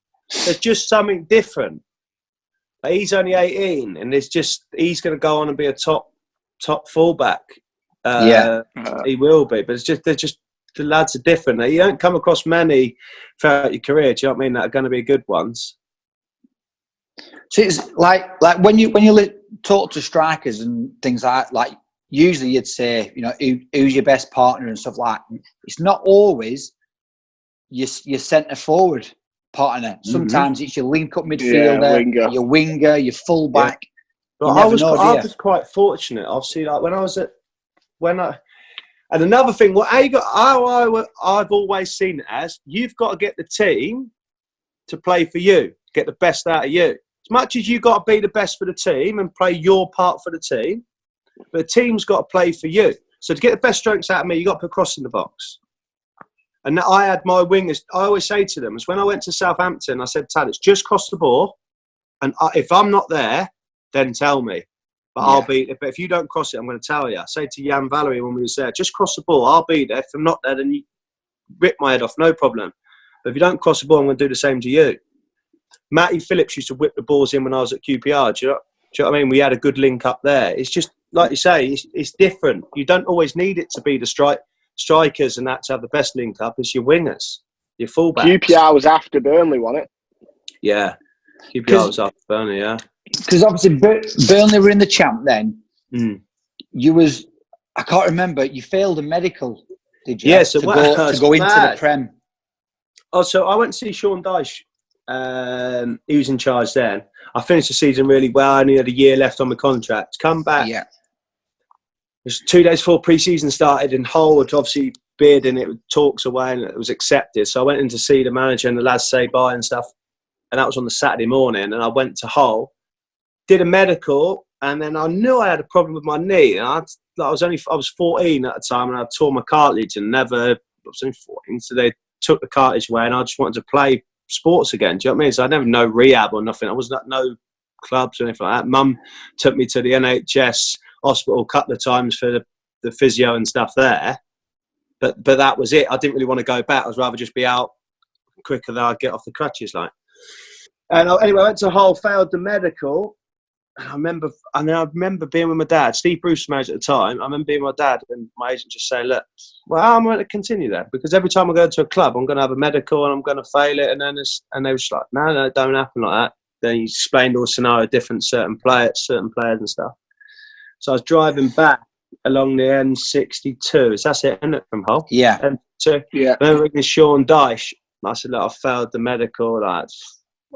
There's just something different. But he's only 18, and he's going to go on and be a top fullback. He will be. But the lads are different. You don't come across many throughout your career. Do you know what I mean? That are going to be good ones. So it's like when you talk to strikers and things like usually you'd say, you know, who's your best partner and stuff like that. It's not always your centre forward partner. Sometimes it's your link up midfielder, your winger, your full back. Yeah. I was quite fortunate. Obviously, like and another thing, I've always seen it as, you've got to get the team to play for you, get the best out of you. As much as you've got to be the best for the team and play your part for the team, but the team's got to play for you. So to get the best strokes out of me, you've got to put a cross in the box. And I had my wingers, I always say to them, is when I went to Southampton, I said, Tad, it's just cross the ball. And if I'm not there, then tell me. But I'll be there. But if you don't cross it, I'm going to tell you. I say to Jan Valerie when we was there, just cross the ball. I'll be there. If I'm not there, then you rip my head off, no problem. But if you don't cross the ball, I'm going to do the same to you. Matty Phillips used to whip the balls in when I was at QPR. Do you know what I mean? We had a good link up there. It's just, like you say, it's different. You don't always need it to be the strikers and that to have the best link up. It's your wingers, your fullbacks. QPR was after Burnley, wasn't it? Yeah. QPR was after Burnley, yeah. Because obviously Burnley were in the champ then. I can't remember, you failed a medical, did you? Yeah, so to go into the Prem. Oh, so I went to see Sean Dyche. He was in charge then. I finished the season really well. I only had a year left on my contract. Come back. Yeah. It was 2 days before pre-season started, and Hull had obviously bid, and it talks away, and it was accepted. So I went in to see the manager and the lads say bye and stuff. And that was on the Saturday morning. And I went to Hull, did a medical, and then I knew I had a problem with my knee. And I was 14 at the time, and I tore my cartilage and I was only 14. So they took the cartilage away, and I just wanted to play sports again. Do you know what I mean? So I never no rehab or nothing. I was at no clubs or anything like that. Mum took me to the NHS hospital a couple of times for the physio and stuff there. But that was it. I didn't really want to go back. I'd rather just be out quicker than I'd get off the crutches like. And anyway, I went to Hull, failed the medical, I remember being with my dad. Steve Bruce was married at the time. I remember being with my dad and my agent just saying, look, well, I'm going to continue that because every time I go to a club, I'm going to have a medical and I'm going to fail it. And they were just like, no, it don't happen like that. Then he explained all the scenario, certain players and stuff. So I was driving back along the M62. That's it, isn't it, from Hull? Yeah. And so I remember ringing Sean Dyche. I said, look, I failed the medical. Like,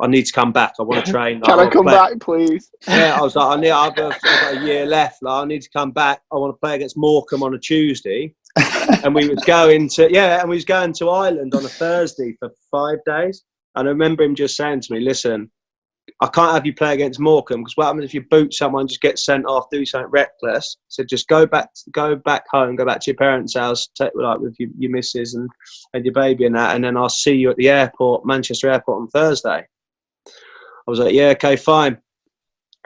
I need to come back. I want to train. Can I come back, please? Yeah, I was like, I've got a year left. Like, I need to come back. I want to play against Morecambe on a Tuesday. And we was going to Ireland on a Thursday for 5 days. And I remember him just saying to me, listen, I can't have you play against Morecambe because what happens if you boot someone, just get sent off, do something reckless? So just go back home, go back to your parents' house, take like with your missus and your baby and that, and then I'll see you at the airport, Manchester Airport, on Thursday. I was like, yeah, okay, fine.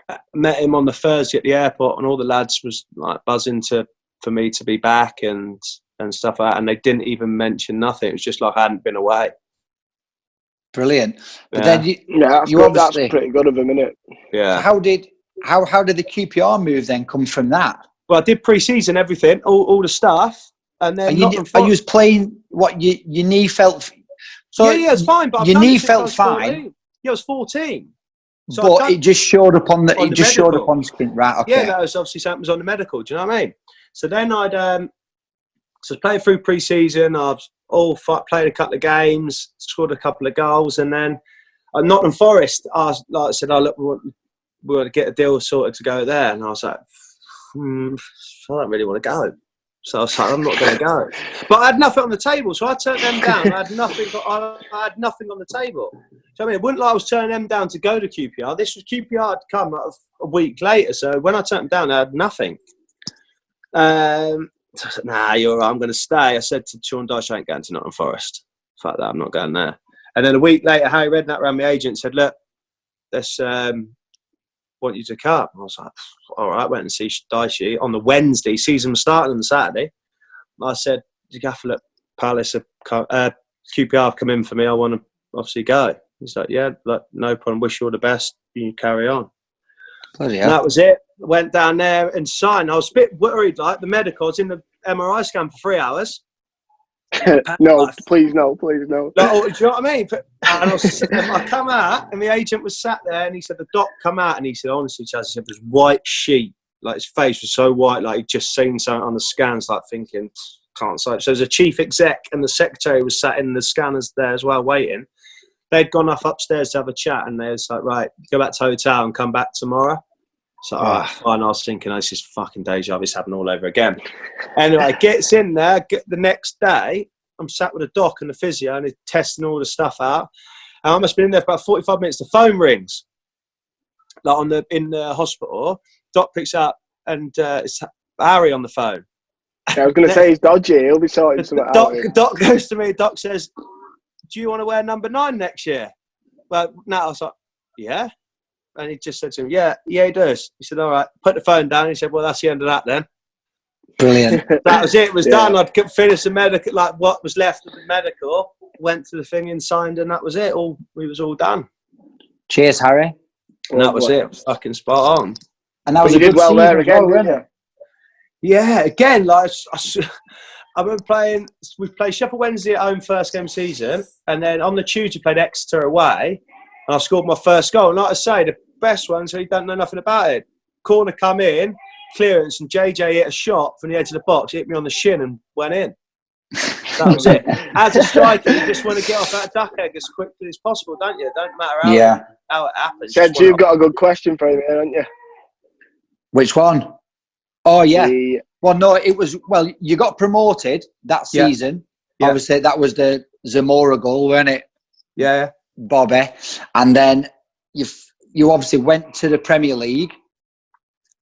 I met him on the Thursday at the airport, and all the lads was like buzzing for me to be back and stuff like that, and they didn't even mention nothing. It was just like I hadn't been away. Brilliant. But Yeah. then That's pretty good of him, isn't it? Yeah. So how did the QPR move then come from that? Well, I did pre-season everything, all the stuff, and then you was playing what your knee felt. So yeah, it's fine. But your knee felt fine. 14. Yeah, I was 14. So but it just showed up on the screen, right? Okay. Yeah, that was obviously something was on the medical. Do you know what I mean? So then so playing through pre-season, I was played a couple of games, scored a couple of goals, and then at Nottingham Forest, I said, look, we want to get a deal sorted to go there, and I was like, I don't really want to go. So I was like, I'm not going to go. But I had nothing on the table, so I turned them down. I had nothing on the table. So I mean, it wasn't like I was turning them down to go to QPR. This was QPR had come a week later. So when I turned them down, I had nothing. So I said, nah, you're all right, I'm going to stay. I said to Sean Dyche, I ain't going to Nottingham Forest. Fuck that, I'm not going there. And then a week later, Harry Redknapp ran my agent and said, look, let's want you to come. I was like, all right, went and see Dyche on the Wednesday. Season was starting on the Saturday. I said, you gaffer, look, Palace, QPR have come in for me. I want to obviously go. He's like, yeah, look, no problem. Wish you all the best. You carry on. Bloody hell. And that was it. Went down there and signed. I was a bit worried, like the medical. I was in the MRI scan for 3 hours. No, please no. No, do you know what I mean? And I come out, and the agent was sat there, and he said, the doc come out, and he said, honestly, Chaz, he said, this white sheet, like his face was so white, like he'd just seen something on the scans, like thinking, can't say. So there's a chief exec, and the secretary was sat in the scanners there as well, waiting. They'd gone off upstairs to have a chat, and they was like, right, go back to hotel and come back tomorrow. So, all right, fine. I was thinking, oh, this is fucking deja vu. It's happening all over again. Anyway, gets in there. The next day, I'm sat with a doc and the physio, and he's testing all the stuff out. And I must have been in there for about 45 minutes. The phone rings, like in the hospital. Doc picks up, and it's Harry on the phone. Yeah, I was going to say he's dodgy. He'll be sorting something out. Doc goes to me. Doc says, do you want to wear number 9 next year? Well, no, I was like, yeah. And he just said to him, yeah, he does. He said, all right, put the phone down. He said, well, that's the end of that then. Brilliant. That was it. It was done. I'd finished the medical, like what was left of the medical, went to the thing and signed, and that was it. We was all done. Cheers, Harry. And that was it. Fucking spot on. And that was you did well there again, wasn't it? Yeah, again, like I remember we played Sheffield Wednesday at home first game of season, and then on the Tuesday played Exeter away, and I scored my first goal. And like I say, the best one, so he don't know nothing about it. Corner come in, clearance, and JJ hit a shot from the edge of the box, hit me on the shin and went in. That was it. As a striker, you just want to get off that duck egg as quickly as possible, don't you? Don't matter how it happens. Said you've got a good question for him here, haven't you? Which one? Oh, yeah. Well, no, it was, you got promoted that season. Yeah. Obviously, that was the Zamora goal, wasn't it? Yeah. Bobby. And then you obviously went to the Premier League,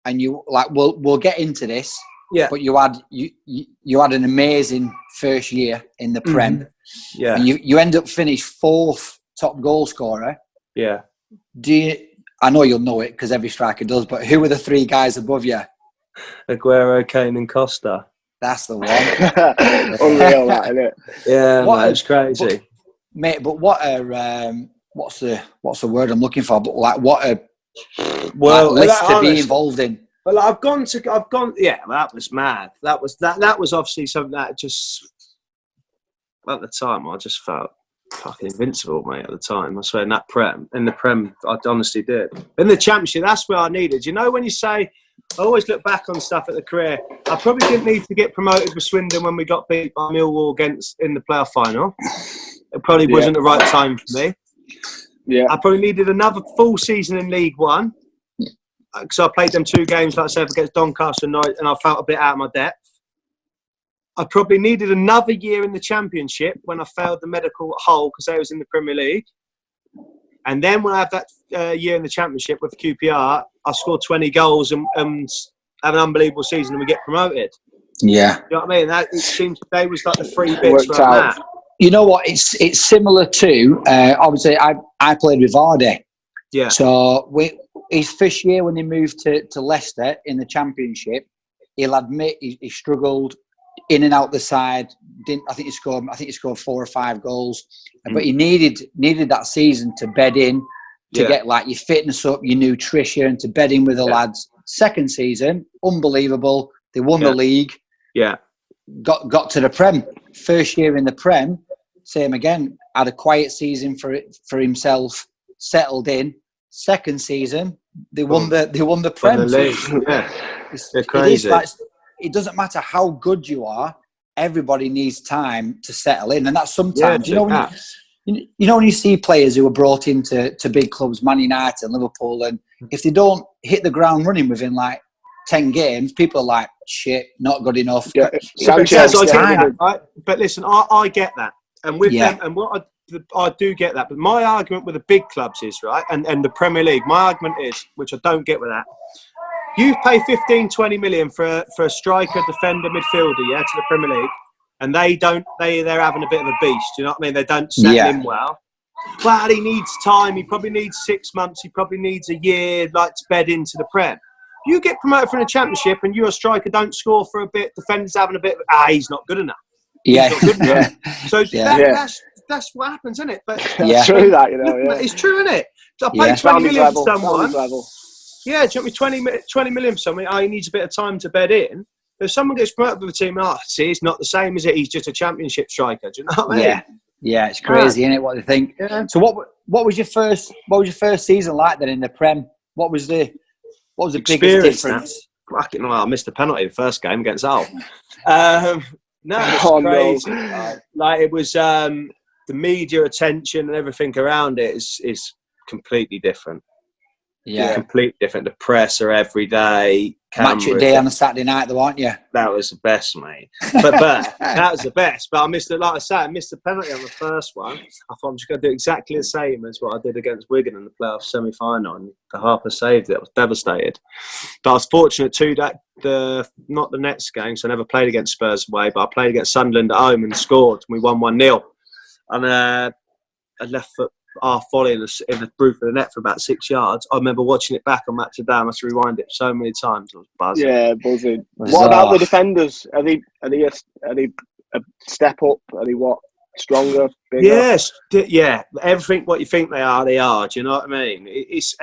and you, like, we'll get into this. Yeah. But you had an amazing first year in the Prem. Mm-hmm. Yeah. And you end up finished 4th top goal scorer. Yeah. I know you'll know it because every striker does, but who were the 3 guys above you? Aguero, Kane and Costa. That's the one. Unreal, that, isn't it? Yeah, man, it's crazy. But what a what's the word I'm looking for? But like, what a Well, list to be involved in. Well, yeah, that was mad. That was obviously something that just, at the time, I just felt fucking invincible, mate, at the time. I swear, in the Prem, I honestly did. In the Championship, that's where I needed. You know, when you say, I always look back on stuff at the career, I probably didn't need to get promoted with Swindon when we got beat by Millwall in the playoff final. It probably wasn't the right time for me. Yeah. I probably needed another full season in League One. Because I played them 2 games, like I said, against Doncaster and Norwich, and I felt a bit out of my depth. I probably needed another year in the Championship when I failed the medical hole because I was in the Premier League. And then when I had that year in the Championship with QPR, I scored 20 goals and have an unbelievable season and we get promoted. Yeah. You know what I mean? It seems they was like the 3 bits where I'm at. You know what? It's similar to, obviously, I played with Vardy. Yeah. So his first year when he moved to Leicester in the Championship, he'll admit he struggled in and out the side. I think he scored 4 or 5 goals, but he needed that season to bed in, to get like your fitness up, your nutrition, to bed in with the lads. Second season, unbelievable. They won the league. Yeah. Got to the Prem. First year in the Prem, same again. Had a quiet season for himself. Settled in. Second season, they won the Prem. The league. Yeah. They're crazy. It doesn't matter how good you are. Everybody needs time to settle in, and that's sometimes you know when you see players who are brought into big clubs, Man United and Liverpool, and if they don't hit the ground running within like 10 games, people are like, shit, not good enough. Yeah. Sanchez, I get that, right? But listen, I get that, and with them, and what I do get that. But my argument with the big clubs is, right, and the Premier League, my argument is, which I don't get with that, you pay 15, 20 million for a striker, defender, midfielder, to the Premier League, and they're having a bit of a beast, you know what I mean? They don't settle in well. Well, he needs time, he probably needs 6 months, he probably needs a year, like, to bed into the Prem. You get promoted from the Championship and you're a striker, don't score for a bit, defender's having a bit of, he's not good enough. Yeah. He's not good enough. So that's what happens, isn't it? But it's true that, you know. Yeah. It's true, isn't it? So I paid 20 million for someone. Yeah, do you want me 20 million for something? He needs a bit of time to bed in. If someone gets promoted with a team, it's not the same, is it? He's just a Championship striker. Do you know what I mean? Yeah, it's crazy, isn't it? What they think. Yeah. So what was your first season like then in the Prem? What was the biggest difference? Fucking I missed the penalty the first game against Hull. No, it was crazy. Like it was the media attention and everything around it is completely different. Yeah, completely different. The press are every day. Match a day on a Saturday night, though, aren't you? That was the best, mate. But that was the best. But I missed it. Like I said, I missed the penalty on the first one. I thought I'm just going to do exactly the same as what I did against Wigan in the playoff semi-final, and the Harper saved it. I was devastated. But I was fortunate too that not the next game, so I never played against Spurs away, but I played against Sunderland at home and scored. We won 1-0, and a left foot half volley in the roof of the net for about 6 yards. I remember watching it back on Match of the Day. I must rewind it so many times. I was buzzing. Yeah, buzzing. What about the defenders? Are they a step up? Are they stronger? Bigger? Yes, yeah. Everything what you think they are. Do you know what I mean? It's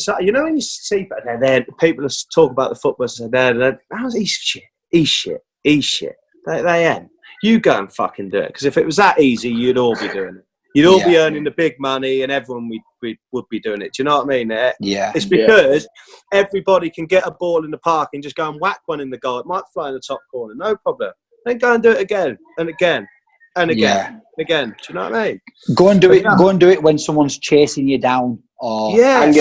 like, you know when you see people talk about the football and say he's shit. They ain't. You go and fucking do it, because if it was that easy, you'd all be doing it. You'd all be earning the big money, and everyone would be doing it. Do you know what I mean? Yeah. It's because everybody can get a ball in the park and just go and whack one in the goal. It might fly in the top corner, no problem. Then go and do it again and again and again and again. Do you know what I mean? Go and do it. Go and do it when someone's chasing you down. Or when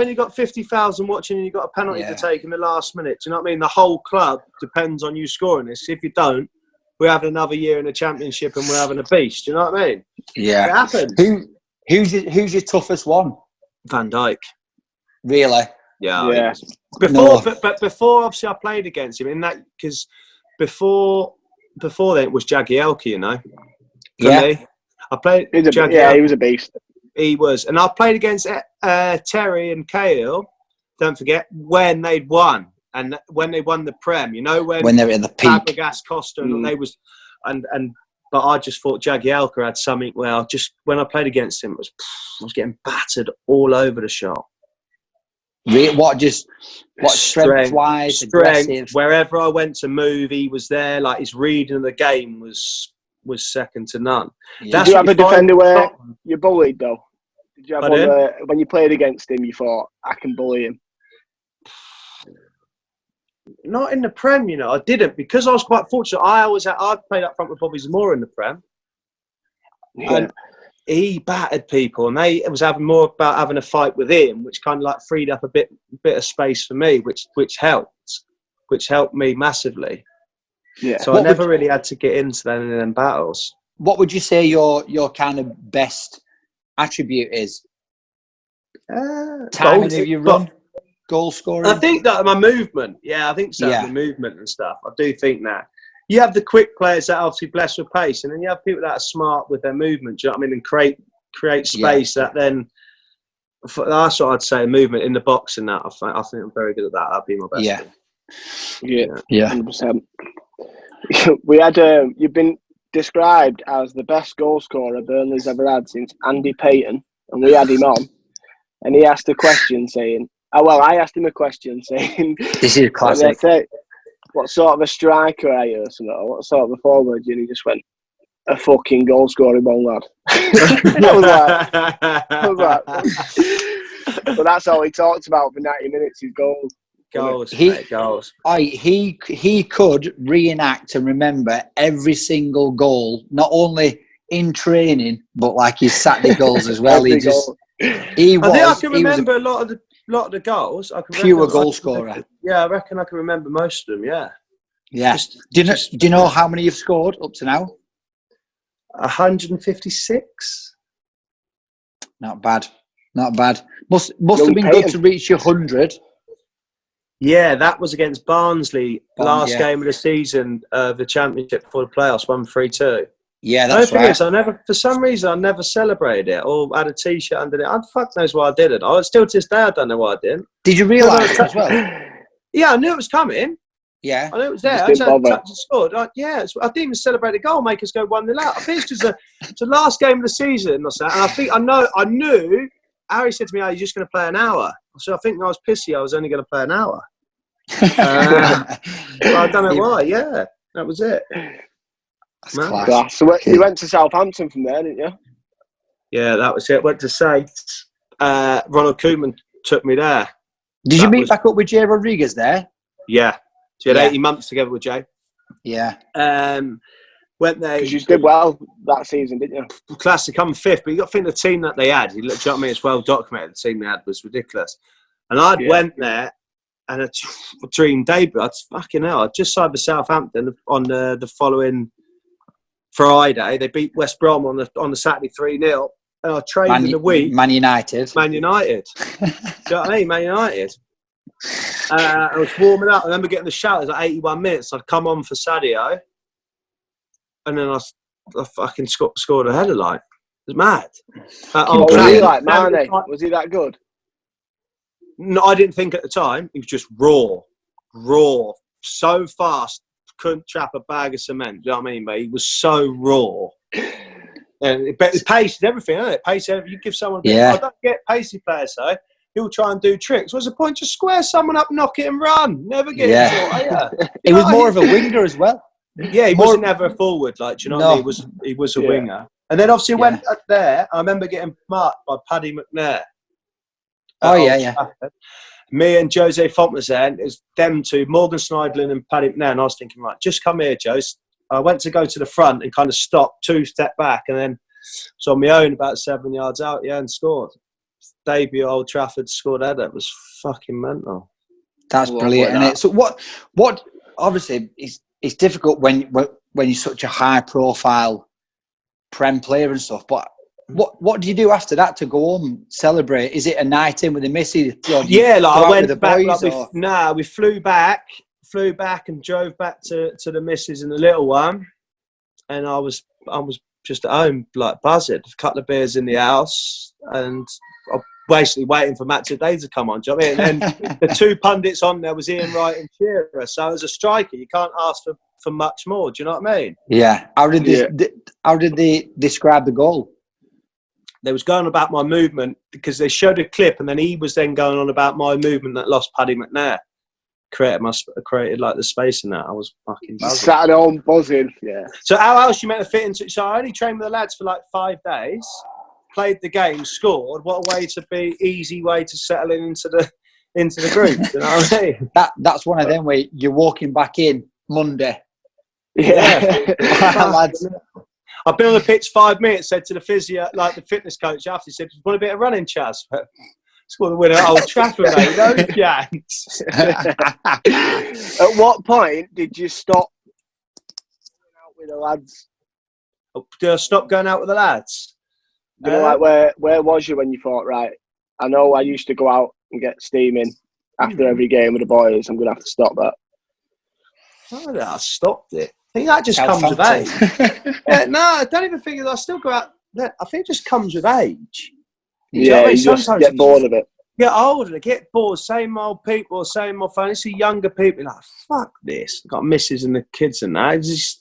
you got 50,000 watching and you got a penalty to take in the last minute. Do you know what I mean? The whole club depends on you scoring this. If you don't, we're having another year in the Championship and we're having a beast. Do you know what I mean? Yeah. It happens. Who's your toughest one? Van Dijk. Really? Yeah. But before obviously I played against him in that, because before then it was Jagielka, you know. For me, I played. He was a beast. He was, and I played against Terry and Cahill. Don't forget when they'd won. And when they won the Prem, you know, when they were in the peak, Fabregas, Costa, and they was, and But I just thought Jagielka had something where when I played against him, I was getting battered all over the shop. What strength-wise, aggressive? Wherever I went to move, he was there. Like, his reading of the game was second to none. Yeah. Did you have a defender where you bullied, though? Did you have one where, when you played against him, you thought, I can bully him? Not in the Prem, you know. I didn't, because I was quite fortunate. I played up front with Bobby Zamora in the Prem. Yeah. And he battered people, and it was more about having a fight with him, which kind of like freed up a bit of space for me, which helped me massively. Yeah. So I never really had to get into them battles. What would you say your kind of best attribute is? Timing of your run, goal scoring. I think that my movement. Yeah, I think so. Yeah. The movement and stuff. I do think that. You have the quick players that are obviously blessed with pace, and then you have people that are smart with their movement. Do you know what I mean? And create space that then. That's what I'd say. Movement in the box and that. I think I'm very good at that. That'd be my best. Yeah. 100%. We had you've been described as the best goal scorer Burnley's ever had since Andy Payton, and we had him on, and he asked a question saying, I asked him a question saying, this is classic. What sort of a striker are you, or something? What sort of a forward? And he just went, a fucking goal scoring one lad. I was like, but that's all he talked about for 90 minutes. His goals. Goals. He could reenact and remember every single goal, not only in training, but like his Saturday goals as well. I think I can remember a lot of the goals. I can pure goal scorer. Yeah, I reckon I can remember most of them. Yeah. Yeah. Do you know how many you've scored up to now? 156. Not bad. Must have been good to reach your 100. Yeah, that was against Barnsley, last game of the season of the Championship before the playoffs, 1-3-2. Yeah, that's right. The thing is, for some reason, I never celebrated it or had a T-shirt under it. Fuck knows why I didn't. Still to this day, I don't know why I didn't. Did you realise it as well? Yeah, I knew it was coming. Yeah. I knew it was there. I just had touched and scored. I didn't even celebrate the goal, make us go 1-0 out. I think it's because it's the last game of the season, and I knew. Harry said to me, "Oh, you're just going to play an hour." So I think I was pissy. I was only going to play an hour. But I don't know why. Yeah, that was it. Class. So you went to Southampton from there, didn't you? Yeah, that was it. Went to Saints. Ronald Koeman took me there. Did you meet back up with Jay Rodriguez there? Yeah. So you had 80 months together with Jay. Yeah. Went there. Because you did well that season, didn't you? Classic. I'm fifth, but you got to think the team that they had. You know what I mean? It's well documented. The team they had was ridiculous. And I went there, and a dream debut. I just signed for Southampton on the following Friday. They beat West Brom on the Saturday 3-0. And I trained in the week. Man United. Do you know what I mean? Man United. I was warming up. I remember getting the shout. It was like 81 minutes. I'd come on for Sadio, and then I fucking scored a header. Like, it was mad. Was he like Mane? Was he that good? No, I didn't think at the time. He was just raw, so fast. Couldn't trap a bag of cement. Do you know what I mean? But he was so raw. And it's pace and everything, isn't it? Pace. You give someone. I don't get pacey players though. He'll try and do tricks. What's the point? Just square someone up, knock it, and run. Never get it. He was more of a winger as well. Yeah, he wasn't ever a forward. Like, do you know what I mean? He was a winger. And then obviously went up there. I remember getting marked by Paddy McNair. Me and Jose Font was there. And it was them two, Morgan Sneidlin and Paddy McNair. And I was thinking, right, just come here, Jose. I went to go to the front and kind of stopped, 2 step back, and then was on my own about 7 yards out, and scored. Debut at Old Trafford, scored header. It was fucking mental. That's brilliant, isn't it? So what? Obviously, it's difficult when you're such a high profile Prem player and stuff. But what do you do after that to go home celebrate? Is it a night in with the missus? I went back. We flew back and drove back to the missus and the little one, and I was just at home like buzzing. A couple of beers in the house, and I basically waiting for Match of Day to come on. Do you know what I mean? And the two pundits on there was Ian Wright and Shearer. So as a striker, you can't ask for much more. Do you know what I mean? Yeah. How did they describe the goal? They was going about my movement because they showed a clip, and then he was then going on about my movement that lost Paddy McNair. Created like the space in that. I was fucking buzzing. Sat at home buzzing. Yeah. So how else you meant to fit into? So I only trained with the lads for like 5 days. Played the game, scored. What a way to be! Easy way to settle into the group. You know what I mean? That's one of them where you're walking back in Monday. Yeah. Lads. I've been on the pitch 5 minutes. Said to the physio, like the fitness coach after, he said, "Want a bit of running, Chaz?" Scored the winner at Old Trafford, mate. No chance. At what point did you stop going out with the lads? Did I stop going out with the lads? You know, like where was you when you thought, right, I know I used to go out and get steaming after every game with the boys. I'm going to have to stop that. Oh, I stopped it. I think that just comes with age. Yeah, no, I don't even think I still go out. I think it just comes with age. Yeah, you just get bored of it. Get older, get bored. Same old people, same old fun. You see younger people like, fuck this. Got misses and the kids and that. It's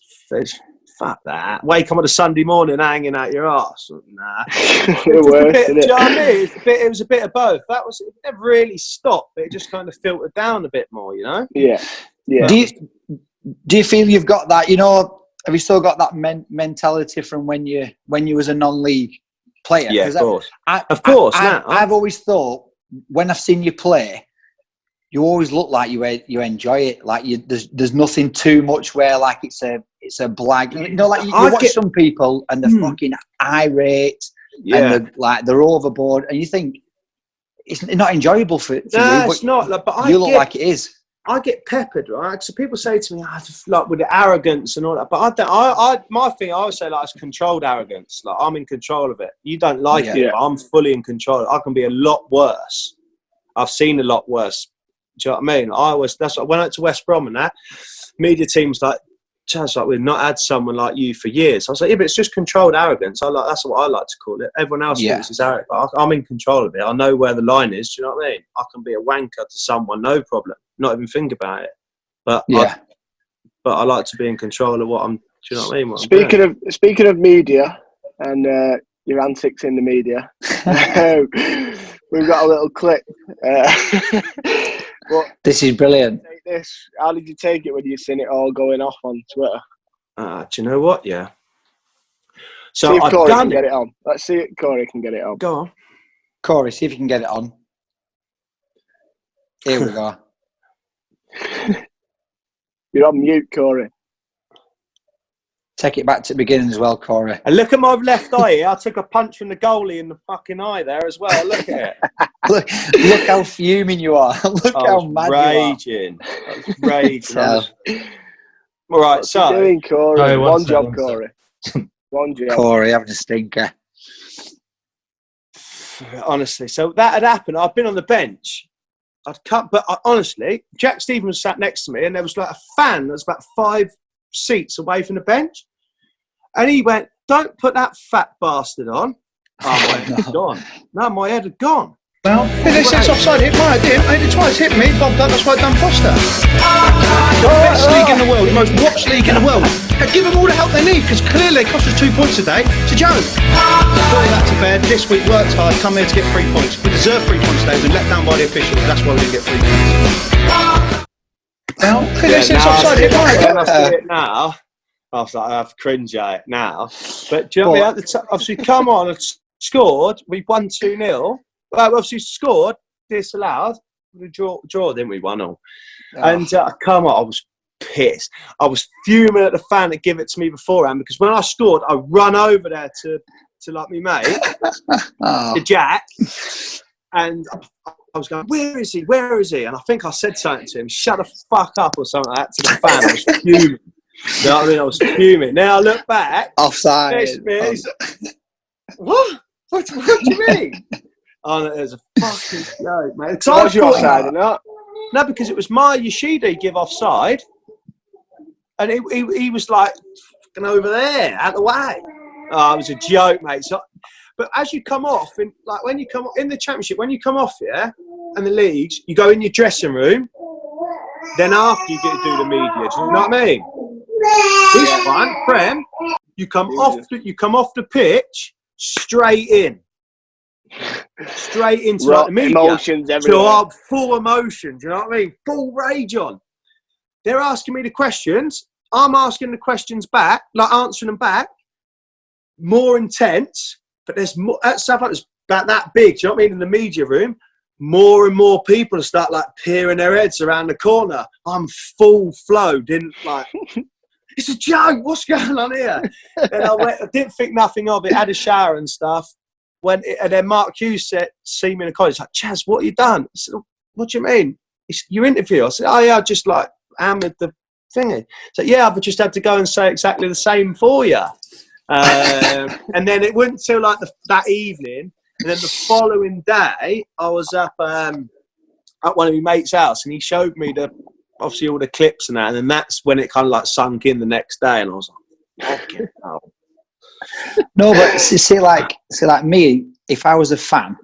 fuck that. Wake up on a Sunday morning hanging out your arse. Nah. Do you know what I mean? It was a bit of both. It never really stopped, but it just kind of filtered down a bit more, you know? Yeah. Yeah. Do you feel you've got that, you know, have you still got that mentality from when you was a non-league player? Yeah, of course. I've always thought, when I've seen you play, you always look like you enjoy it. Like there's nothing too much where like it's a blag. You know, like you watch some people and they're fucking irate and they're overboard, and you think it's not enjoyable for you. It's not. But you look like it is. I get peppered, right? So people say to me, like with the arrogance and all that, but I don't. My thing, I always say, like, it's controlled arrogance. Like, I'm in control of it. You don't like it, but I'm fully in control. I can be a lot worse. I've seen a lot worse. Do you know what I mean? That's what, when I went to West Brom and that media team's like, Chaz, like, we've not had someone like you for years. I was like, yeah, but it's just controlled arrogance. That's what I like to call it. Everyone else thinks it's arrogant. I'm in control of it. I know where the line is. Do you know what I mean? I can be a wanker to someone, no problem. Not even think about it. But I like to be in control of what I'm. Do you know what I mean? Speaking of media and your antics in the media, we've got a little clip. This is brilliant. How did you take it when you seen it all going off on Twitter? Do you know what? Yeah. So see if Corey can get it on. Let's see if Corey can get it on. Go on, Corey. See if you can get it on. Here we go. You're on mute, Corey. Take it back to the beginning as well, Corey. And look at my left eye here. I took a punch from the goalie in the fucking eye there as well. Look at it. look how fuming you are. Look how mad raging. I was raging. All right, What's you doing, Corey? One job, Corey. One job. Corey having a stinker. Honestly, so that had happened. I've been on the bench. Honestly, Jack Stevens sat next to me, and there was like a fan that was about 5 seats away from the bench, and he went, "Don't put that fat bastard on." Oh, my head had gone. No, my head had gone. Well, they said it's offside. Hit mine. I did. I hit it twice. Hit me. Bob done. That's why I done Foster. The best league in the world, the most watched league in the world. And give them all the help they need, because clearly they cost us 2 points today. It's a joke. Put all that to bed. This week worked hard. Come here to get 3 points. We deserve 3 points today. We've been let down by the officials. That's why we didn't get 3 points. Now, they said it's offside. Hit mine. When I see it now, I was like, I have cringe at it now. But do you know what I mean? Obviously, come on, and scored. We won 2-0. Well, obviously scored, disallowed. We draw, didn't we? 1-0. And come on, I was pissed. I was fuming at the fan that gave it to me beforehand, because when I scored, I run over there to like me mate, to Jack, and I was going, "Where is he? Where is he?" And I think I said something to him, "Shut the fuck up," or something like that to the fan. I was fuming. You know what I mean? I was fuming. Now I look back. Offside. What? What do you mean? Oh, no, there's a fucking joke, mate. Was you offside or not? No, because it was my Yoshida give offside, and he was like fucking over there, out the way. Oh, it was a joke, mate. So But as you come off, when you come in the championship, when you come off, and the leagues, you go in your dressing room. Then after you get to do the media, do you know what I mean? This one, Prem, you come off the pitch straight into like the media. Emotions everywhere. So full emotion, do you know what I mean? Full rage on. They're asking me the questions. I'm asking the questions back, like answering them back. More intense, but there's more at Southampton. It's about that big. Do you know what I mean? In the media room, more and more people start like peering their heads around the corner. I'm full flow. Didn't like. It's a joke. What's going on here? And I didn't think nothing of it. Had a shower and stuff. And then Mark Hughes see me in the college. Like, Chaz, what have you done? I said, what do you mean? It's your interview. I said, oh yeah, I just like hammered the thingy. So yeah, I've just had to go and say exactly the same for you. And then it wasn't until like that evening, and then the following day, I was up at one of my mates' house, and he showed me obviously all the clips and that, and then that's when it kind of like sunk in the next day, and I was like, okay, oh. No, but see, like me, if I was a fan,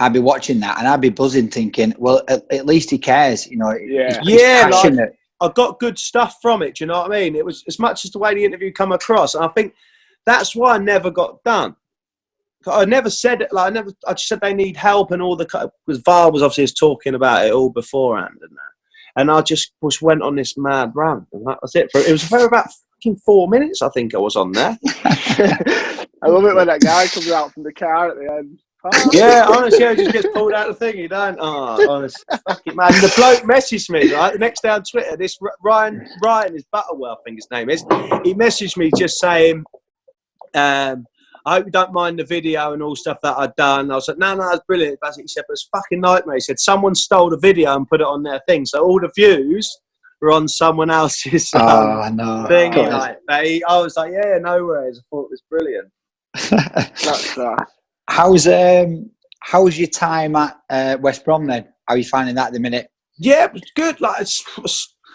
I'd be watching that and I'd be buzzing, thinking, well, at least he cares, you know. He's passionate. Like, I got good stuff from it. Do you know what I mean? It was as much as the way the interview come across, and I think that's why I never got done. I never said it. Like I just said they need help and all because VAR was obviously talking about it all beforehand and that. And I just went on this mad rant, and that was it. It was for about fucking 4 minutes, I think I was on there. I love it when that guy comes out from the car at the end. Oh. Yeah, honestly, he just gets pulled out of the thing. You don't. Oh, honestly, fucking man. The bloke messaged me right the next day on Twitter. This Ryan is Butterwell, I think his name is. He messaged me just saying, I hope you don't mind the video and all stuff that I'd done. I was like, no, it's brilliant. Basically, he said, but it's fucking nightmare. He said, someone stole the video and put it on their thing. So all the views were on someone else's thing. Like, I was like, yeah, no worries. I thought it was brilliant. That's How's your time at West Brom then? How are you finding that at the minute? Yeah, it was good. Like,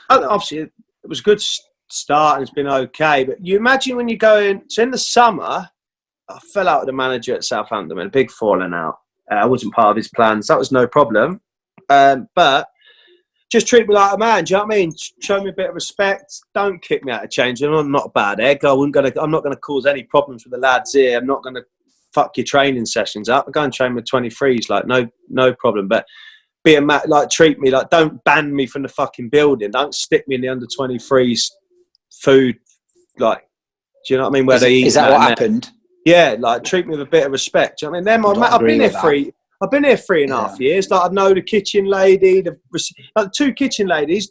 obviously, it was a good start and it's been okay. But you imagine when you go in, so in the summer, I fell out with the manager at Southampton, a big falling out. I wasn't part of his plans. That was no problem. But just treat me like a man. Do you know what I mean? Show me a bit of respect. Don't kick me out of change. I'm not a bad egg. I'm not going to cause any problems with the lads here. I'm not going to fuck your training sessions up. I go and train with 23s, like no problem. But be a man, like treat me like, don't ban me from the fucking building. Don't stick me in the under 23s food. Like, do you know what I mean? Where they eat. Is that what happened? Yeah, like treat me with a bit of respect. Do you know what I mean? I've been here I've been here 3.5 years. Like I know the kitchen lady, the two kitchen ladies.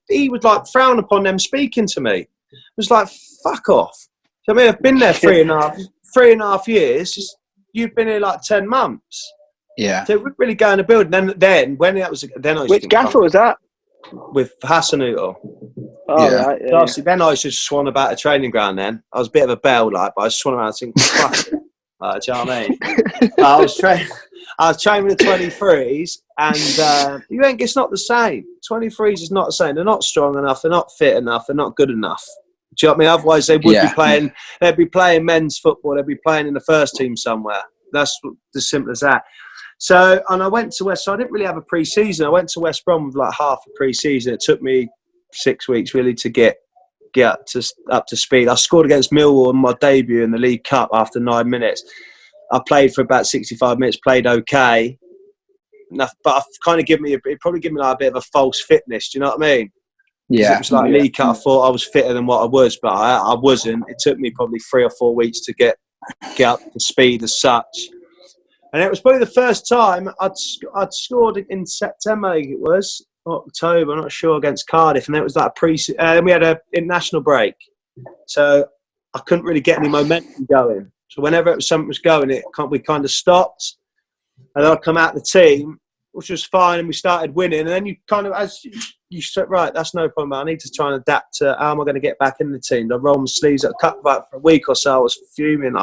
He would like frown upon them speaking to me. It was like fuck off. Do you know what I mean? I've been there 3.5 years. You've been here like 10 months. Yeah. So we're really going to build. Then when that was, then I was. Which gaffer was that? With Hassanuto. Oh, yeah. Right. Yeah, so obviously, then I was just swan about a training ground. Then I was a bit of a bell, like, but I was swan around thinking, fuck it. Do you know what I mean? I was training with the 23s, and it's not the same. 23s is not the same. They're not strong enough. They're not fit enough. They're not good enough. Do you know what I mean? Otherwise, they would be playing. They'd be playing men's football. They'd be playing in the first team somewhere. That's as simple as that. So, and I went to West. So I didn't really have a pre-season. I went to West Brom with like half a pre-season. It took me 6 weeks really to get up to speed. I scored against Millwall in my debut in the League Cup after 9 minutes. I played for about 65 minutes. Played okay, but I've kind of it probably given me like a bit of a false fitness. Do you know what I mean? Yeah. It was like League Cup. I thought I was fitter than what I was, but I wasn't. It took me probably 3 or 4 weeks to get up to speed as such. And it was probably the first time I'd scored in September, I think it was, October, I'm not sure, against Cardiff. And it was like then we had an international break. So I couldn't really get any momentum going. So whenever something was going, we kind of stopped. And I'd come out the team, which was fine, and we started winning. And then you kind of, as you said, right, that's no problem. I need to try and adapt to how am I going to get back in the team. I rolled my sleeves up, cut back for a week or so. I was fuming.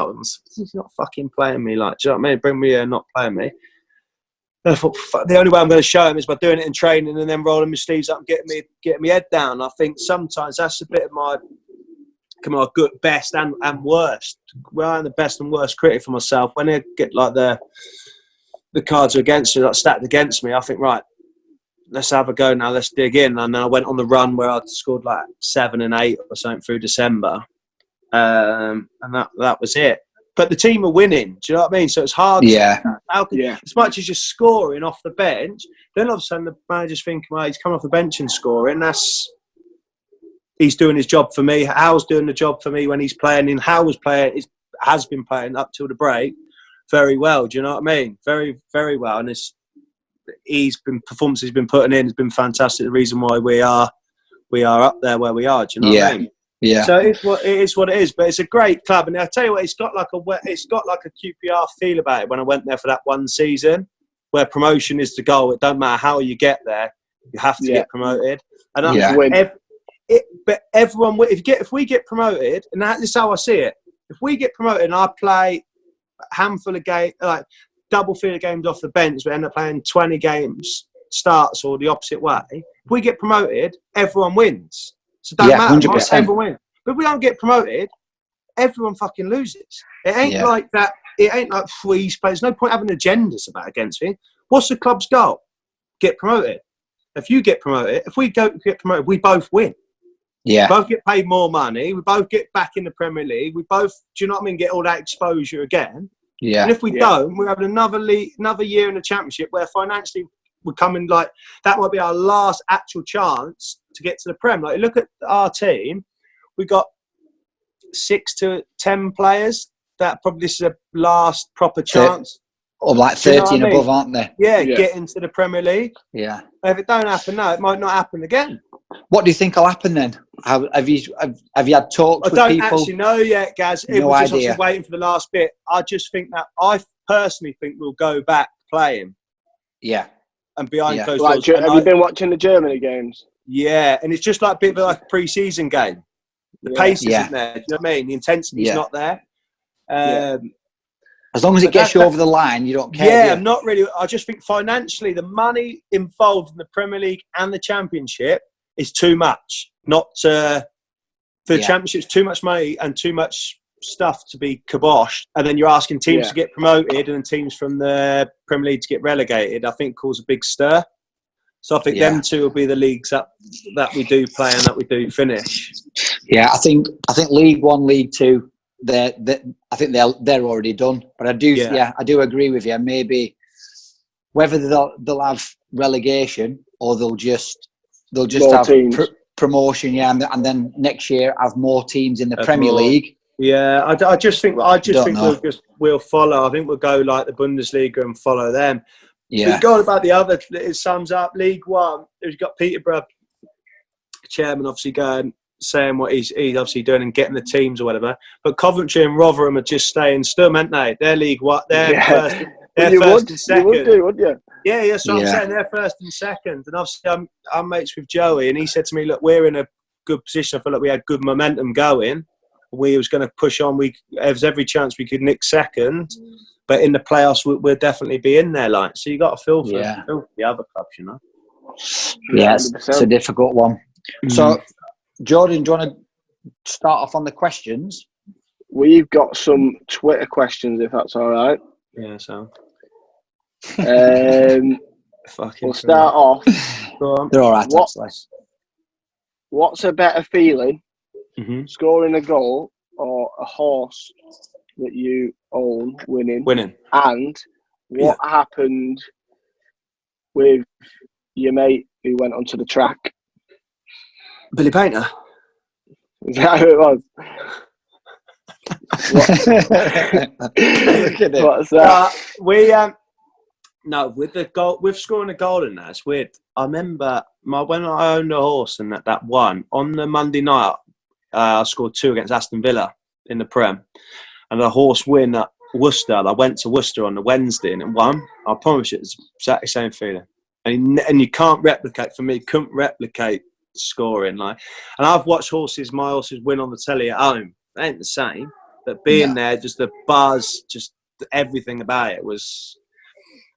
He's not fucking playing me. Like, do you know what I mean? Bring me here and not playing me. And I thought, the only way I'm going to show him is by doing it in training and then rolling my sleeves up and getting my head down. I think sometimes that's a bit of my come on, good, best and worst. Well, I'm the best and worst critic for myself. When I get like the cards are against me, like stacked against me, I think, right, let's have a go now. Let's dig in. And then I went on the run where I'd scored like 7 and 8 or something through December, and that was it. But the team are winning. Do you know what I mean? So it's hard. Yeah. As much as you're scoring off the bench, then all of a sudden the manager's thinking, well, he's coming off the bench and scoring. He's doing his job for me. Hal's doing the job for me when he's playing. And Hal has been playing up till the break very well. Do you know what I mean? Very, very well. And performances he's been putting in has been fantastic. The reason why we are up there where we are. Do you know what I mean? Yeah. So it is what it is. But it's a great club, and I tell you what, it's got like a QPR feel about it. When I went there for that one season, where promotion is the goal. It don't matter how you get there, you have to get promoted. And but everyone, if we get promoted, and that is how I see it. If we get promoted, and I play a handful of games, like double figure games off the bench, we end up playing 20 games starts or the opposite way. If we get promoted, everyone wins. So don't matter. 100%. Everyone wins. But if we don't get promoted, everyone fucking loses. It ain't like that. It ain't like freeze play. There's no point having agendas about against me. What's the club's goal? Get promoted. If you get promoted, if we get promoted, we both win. Yeah. We both get paid more money. We both get back in the Premier League. We both, do you know what I mean, get all that exposure again. Yeah. And if we don't, we're having another year in the Championship where financially we're coming like, that might be our last actual chance to get to the Prem. Like, look at our team. We got 6 to 10 players that probably this is a last proper chance. Or like 30 and above, aren't they? Yeah, get into the Premier League. Yeah. If it don't happen now, it might not happen again. What do you think will happen then? Have you had talks with people? I don't actually know yet, Gaz. No We're just idea. waiting for the last bit. I just think that I personally think we'll go back playing. Yeah. And behind closed doors. Have you been watching the Germany games? Yeah, and it's just like a bit of like a pre-season game. The pace isn't there. Do you know what I mean? The intensity's not there. As long as it gets you over the line, you don't care. Yeah, not really. I just think financially, the money involved in the Premier League and the Championship is too much. For the Championship, it's too much money and too much stuff to be kiboshed. And then you're asking teams to get promoted and teams from the Premier League to get relegated. I think cause a big stir. So I think them two will be the leagues that we do play and that we do finish. Yeah, I think League One, League Two, I think they're already done. But I do, I do agree with you. Maybe whether they'll have relegation or they'll just have promotion, and then next year have more teams in the Premier League. Yeah, I just think we'll follow. I think we'll go like the Bundesliga and follow them. Yeah. We've got about the other. It sums up League One. We've got Peterborough chairman obviously going saying what he's obviously doing and getting the teams or whatever. But Coventry and Rotherham are just staying stum, aren't they? They're League One. They're first. They're first and second. You would do, wouldn't you? Yeah, that's what I'm saying. They're first and second. And obviously I'm mates with Joey, and he said to me, "Look, we're in a good position. I feel like we had good momentum going. We was going to push on. There's every chance we could nick second." But in the playoffs, we'll definitely be in there. Like, so you got to feel for the other clubs, you know. Yeah, it's a difficult one. So, Jordan, do you want to start off on the questions? We've got some Twitter questions, if that's all right. Yeah, so. We'll start off. They're all right. What's a better feeling, scoring a goal or a horse that you own winning? And what happened with your mate who went onto the track? Billy Painter. Is that who it was? What's that? No, with the goal, with scoring a goal in that, it's weird. I remember when I owned a horse and that one on the Monday night, I scored 2 against Aston Villa in the Prem. And the horse win at Worcester. I went to Worcester on the Wednesday and it won. I promise you, it's exactly the same feeling. And you can't replicate. For me, couldn't replicate scoring. And I've watched my horses win on the telly at home. It ain't the same. But being there, just the buzz, just everything about it was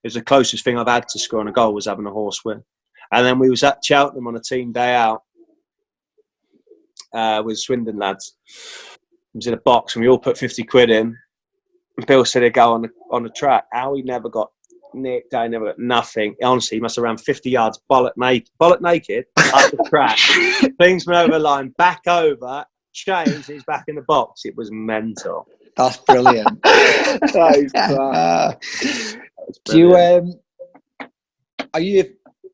the closest thing I've had to scoring a goal was having a horse win. And then we was at Cheltenham on a team day out. with Swindon lads. It was in a box, and we all put 50 quid in. And Bill said he'd go on the track. How he never got nicked, I never got nothing. Honestly, he must have ran 50 yards, bollock naked, up the track. Things went over the line, back over, changed, he's back in the box. It was mental. That's brilliant. That is class. Do you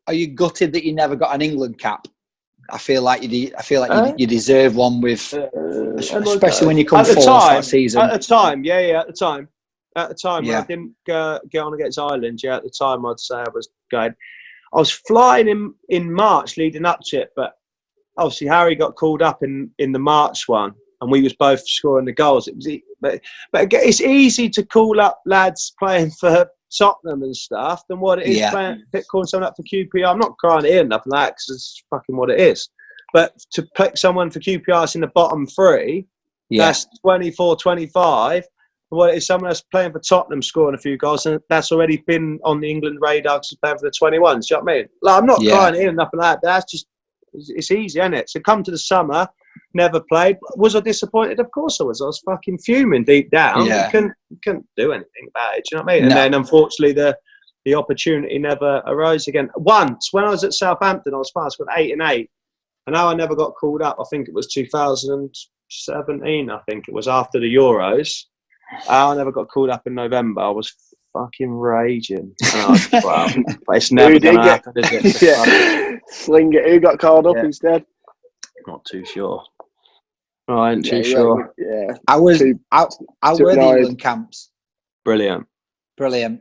are you gutted that you never got an England cap? I feel like you deserve one with, especially when you come fourth that season. At the time, at the time. When Yeah. I didn't get on against Ireland, at the time I'd say I was going. I was flying in March leading up to it, but obviously Harry got called up in the March one, and we was both scoring the goals. But again, it's easy to call up lads playing for Tottenham and stuff than what it is calling someone up for QPR. I'm not crying here, nothing like that, 'cause it's fucking what it is. But to pick someone for QPR in the bottom three, that's 24, 25. Well, it's someone that's playing for Tottenham scoring a few goals, and that's already been on the England radar because he's playing for the 21s. Do you know what I mean? Like, I'm not crying here, nothing like that. But that's just, it's easy, isn't it? So come to the summer, never played. Was I disappointed? Of course I was. I was fucking fuming deep down. Yeah. Couldn't do anything about it. Do you know what I mean? No. And then unfortunately the opportunity never arose again. Once when I was at Southampton, I was fast with 8 and 8, and now I never got called up. I think it was 2017. I think it was after the Euros. I never got called up in November. I was fucking raging. Well, it's never going to happen, is it? Yeah. Sling it. Who got called up instead? Not too sure. I ain't too sure. Yeah. I were the England camps. Brilliant. The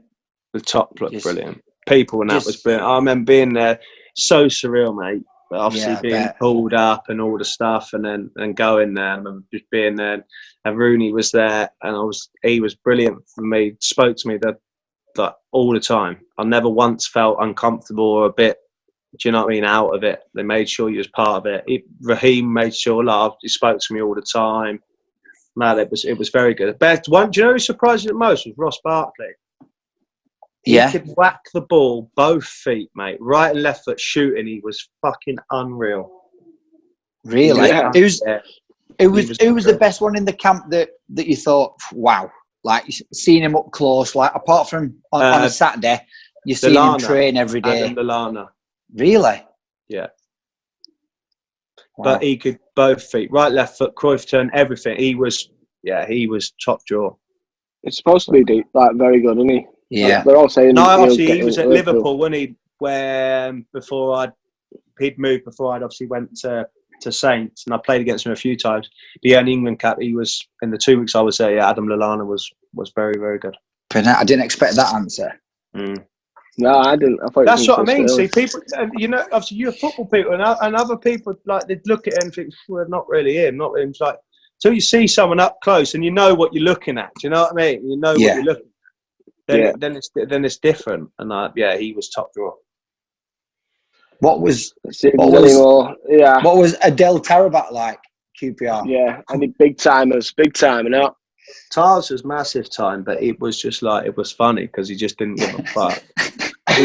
top looked brilliant. People and that was brilliant. I remember being there. So surreal, mate. But obviously being pulled up and all the stuff, and then going there. I remember just being there, and Rooney was there, and he was brilliant for me. Spoke to me that all the time. I never once felt uncomfortable or a bit. Do you know what I mean? Out of it. They made sure you was part of it. Raheem made sure he spoke to me all the time. Man, it was very good. Best one. Do you know who surprised me the most was Ross Barkley. He could whack the ball both feet, mate, right and left foot shooting. He was fucking unreal. Really? Yeah. Who was the best one in the camp that you thought, wow, like seeing him up close, like apart from on a Saturday, you see him train every day. Adam Lallana. Really? Yeah. Wow. But he could both feet, right, left foot, Cruyff turn, everything. He was top drawer. It's supposed to be deep, like very good, isn't he? Yeah. They're all saying. No, obviously he was at Liverpool, wasn't he? He'd moved before I'd obviously went to Saints, and I played against him a few times. The only England cap, he was in the 2 weeks I was there. Yeah, Adam Lallana was very, very good. I didn't expect that answer. No, I didn't. I thought that's what I mean. See, people, obviously you're football people, and other people like they look at it and think, well, not really him, not him. It's like till you see someone up close and you know what you're looking at. Do you know what I mean? You know what you're looking. Then it's different, and he was top drawer. What was Adel Tarabat like? QPR. Yeah, any big timers, big time, you know. Tars was massive time, but it was just like it was funny because he just didn't give a fuck. He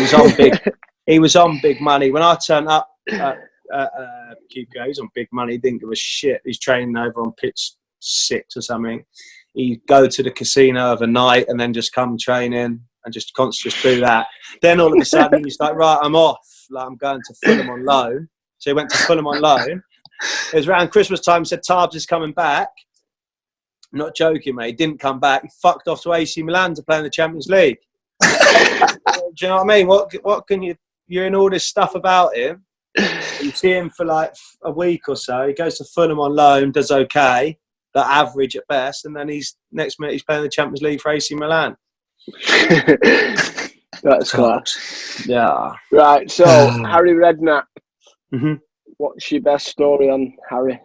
was on big money. When I turned up at QPR, he was on big money. He didn't give a shit. He's training over on pitch 6 or something. He'd go to the casino overnight and then just come training and just do that. Then all of a sudden he's like, right, I'm off. Like I'm going to Fulham on loan. So he went to Fulham on loan. It was around Christmas time. He said Tarbs is coming back. I'm not joking, mate. He didn't come back. He fucked off to AC Milan to play in the Champions League. Do you know what I mean? What can you? You're in all this stuff about him. You see him for like a week or so. He goes to Fulham on loan, does okay, but average at best, and then next minute he's playing the Champions League for AC Milan. That's class. Yeah. Right. So Harry Redknapp. Mm-hmm. What's your best story on Harry?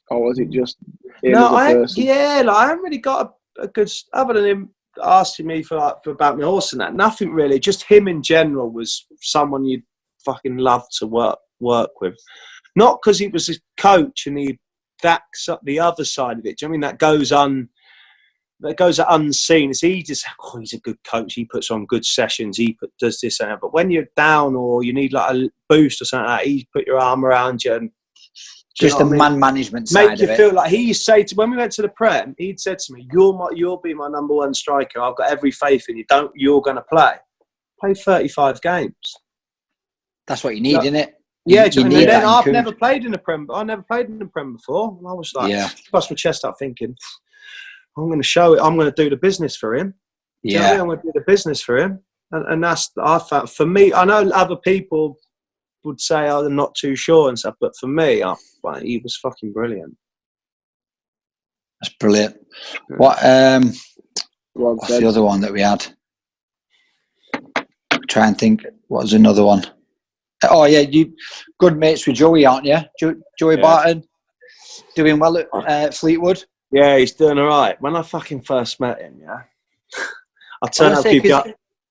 Or was it just him I haven't really got a good, other than him asking me for about my horse and that. Nothing really. Just him in general was someone you'd fucking love to work with. Not because he was a coach and that's the other side of it. Do you know what I mean? That goes unseen. It's easy to say, he's a good coach. He puts on good sessions. Does this and that. But when you're down or you need like a boost or something like that, he put your arm around you and Just the man management side Make you of it. feel like he used to say to when we went to the Prem, he'd said to me, "You'll be my number one striker. I've got every faith in you. You're going to play. Play 35 games. That's what you need, isn't it? Yeah, you and need then that I've never played in the Prem. I never played in the Prem before. And I was like, bust my chest out thinking, I'm going to show it. I'm going to do the business for him. Do you know what I mean? I'm going to do the business for him. And that's, I found, for me, I know other people would say, oh, I'm not too sure and stuff, but for me, he was fucking brilliant. That's brilliant. What's the other one that we had? Try and think. What was another one? Oh yeah, you good mates with Joey, aren't you? Joey Barton, doing well at Fleetwood. Yeah, he's doing all right. When I fucking first met him, I turned up.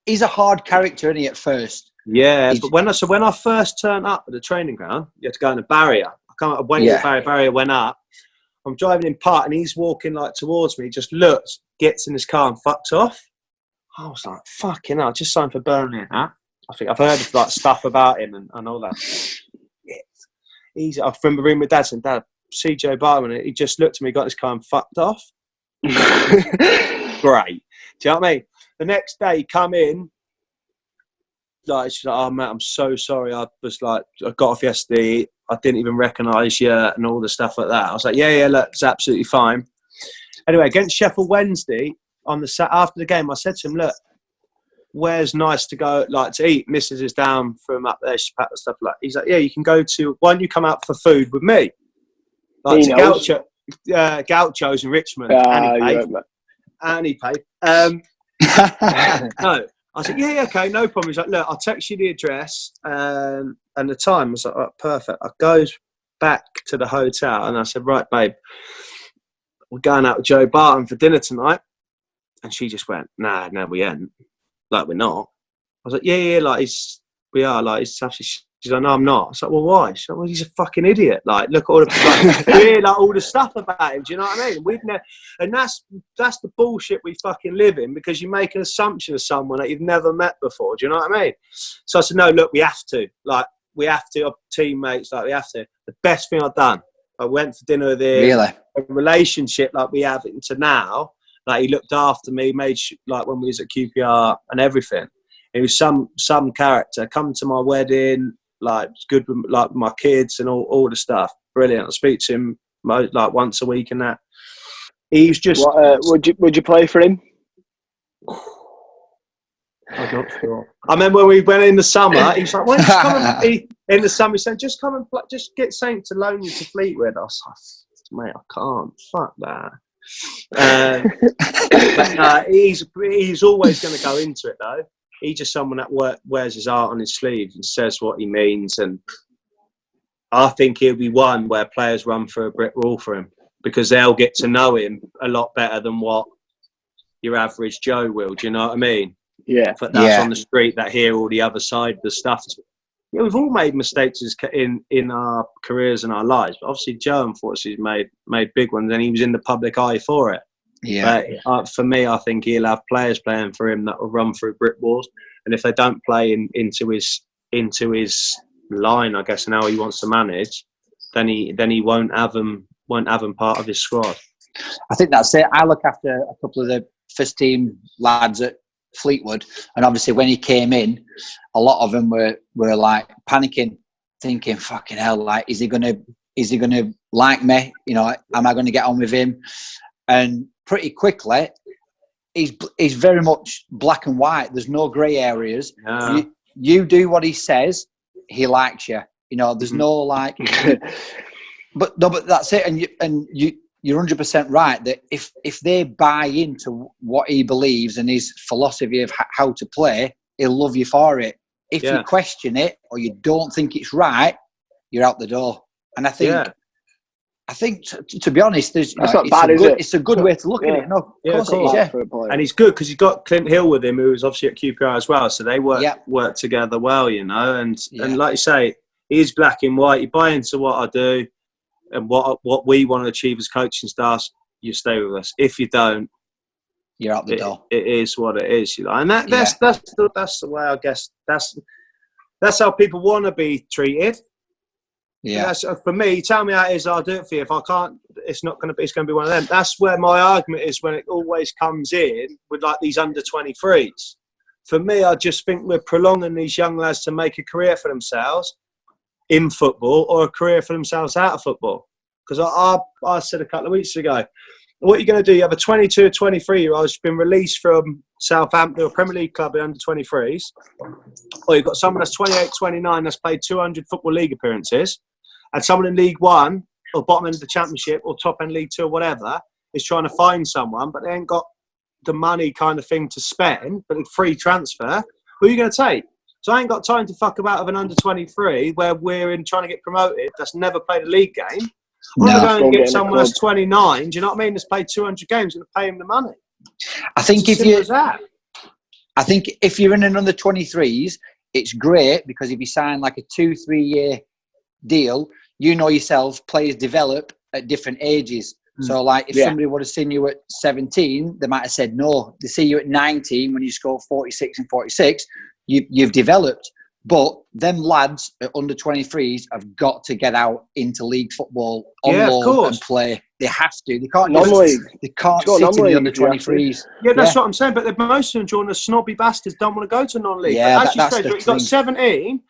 He's a hard character, isn't he? At first. Yeah, but when I first turned up at the training ground, you had to go in the barrier. I went to the barrier, went up. I'm driving in Park, and he's walking like towards me. He just looks, gets in his car, and fucks off. I was like, fucking hell, just signed for Burnley, huh? I think I've heard like stuff about him and all that. I remember being with Dad saying, Dad, see Joe Barton, and he just looked at me, got his car and fucked off. Great. Do you know what I mean? The next day, he come in, like, she's like, oh, mate, I'm so sorry. I got off yesterday. I didn't even recognise you and all the stuff like that. I was like, yeah, look, it's absolutely fine. Anyway, against Sheffield Wednesday, after the game, I said to him, look, where's nice to go, like, to eat? Mrs. is down from up there. She packed the stuff like. He's like, yeah, you can go to. Why don't you come out for food with me? Like to Gaucho's in Richmond. And he paid. No, I said, yeah, okay, no problem. He's like, look, I'll text you the address and the time. I was like, oh, perfect. I goes back to the hotel and I said, right, babe, we're going out with Joe Barton for dinner tonight. And she just went, nah, no, we ain't. Like, we're not. I was like, yeah, like, we are. Like, she's like, no, I'm not. I was like, well, why? She's like, well, he's a fucking idiot. Like, look at all the, all the stuff about him. Do you know what I mean? And that's the bullshit we fucking live in, because you make an assumption of someone that you've never met before. Do you know what I mean? So I said, no, look, we have to. Like, we have to. Our teammates, like, we have to. The best thing I've done, I went for dinner with him. Really? A relationship like we have into now. Like, he looked after me, like when we was at QPR and everything. He was some character. Come to my wedding, like, good with, like, my kids and all the stuff. Brilliant. I speak to him like once a week and that. He's just. Would you play for him? I'm not sure. I remember when we went in the summer. He's like, "Why don't you come in the summer?" He said, "Just come and play, just get Saint to loan you to Fleetwood." I was like, "Mate, I can't. Fuck that." But he's always going to go into it though. He's just someone that wears his heart on his sleeve and says what he means, and I think he'll be one where players run through a brick wall for him, because they'll get to know him a lot better than what your average Joe will. Do you know what I mean? Yeah. But that's on the street that hear all the other side of the stuff. Yeah, we've all made mistakes in our careers and our lives, but obviously Joe, unfortunately, made big ones, and he was in the public eye for it. Yeah. But for me, I think he'll have players playing for him that will run through brick walls, and if they don't play into his line, I guess, and how he wants to manage, then he won't have them part of his squad. I think that's it. I look after a couple of the first team lads at Fleetwood, and obviously when he came in, a lot of them were like panicking, thinking, "Fucking hell! Like, is he gonna like me? You know, am I going to get on with him?" And pretty quickly, he's very much black and white. There's no grey areas. Yeah. You do what he says, he likes you. You know, there's no like. But that's it. And you're 100% right that if they buy into what he believes and his philosophy of how to play, he'll love you for it. If you question it or you don't think it's right, you're out the door. And I think to be honest, it's a good way to look at it. No, of course it is. And he's good because he's got Clint Hill with him, who was obviously at QPR as well. So they work together well, you know. And like you say, he's black and white. You buy into what I do and what we want to achieve as coaching staffs, you stay with us. If you don't, you're out the door. It is what it is, you know. And that's the way, I guess. That's how people want to be treated. Yeah. That's, for me, tell me how it is, I'll do it for you. If I can't, it's not going to be. It's going to be one of them. That's where my argument is when it always comes in with like these under 23s. For me, I just think we're prolonging these young lads to make a career for themselves in football or a career for themselves out of football. Because I said a couple of weeks ago, what are you going to do? You have a 22 or 23-year-old who's been released from Southampton, a Premier League club in under 23s, or you've got someone that's 28, 29 that's played 200 Football League appearances, and someone in League One or bottom end of the Championship or top end League Two or whatever is trying to find someone, but they ain't got the money kind of thing to spend, but a free transfer. Who are you going to take? So I ain't got time to fuck about with an under 23 where we're in trying to get promoted that's never played a league game. I'm going to go and get someone that's 29, do you know what I mean, that's played 200 games and pay him the money. I think I think if you're in an under 23s, it's great because if you sign like a 2-3 year deal, you know yourself, players develop at different ages. So like if somebody would have seen you at 17, they might have said no. They see you at 19 when you score 46 and 46, you've developed. But them lads at under 23s have got to get out into league football on loan and play. They have to. They can't sit in the under 23s. Yeah, that's what I'm saying. But most of them, Jordan, are snobby bastards, don't want to go to non-league. Yeah, but as you said, you've got 17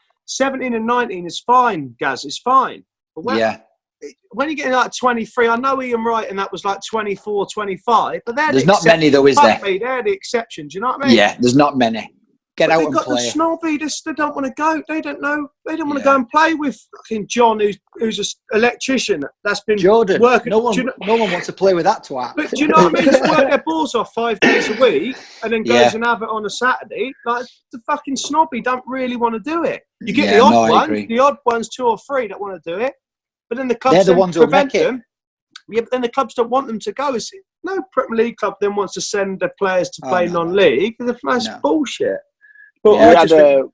and 19 is fine, Gaz. It's fine. But when you get like 23, I know Ian Wright and that was like 24, 25. But there's not many though, is there? They're the exceptions. You know what I mean? Yeah, there's not many. Get out and play. They've got the snobby. They don't want to go. They don't know. They don't want to go and play with fucking John, who's an electrician that's been Jordan. Working. No one wants to play with that twat. But do you know what I mean? Just work their balls off 5 days a week and then goes and have it on a Saturday. Like the fucking snobby don't really want to do it. You get the odd ones, 2 or 3 that want to do it, but then the clubs the ones prevent them. Yeah, but then the clubs don't want them to go. No Premier League club then wants to send their players to play non-league. That's bullshit. But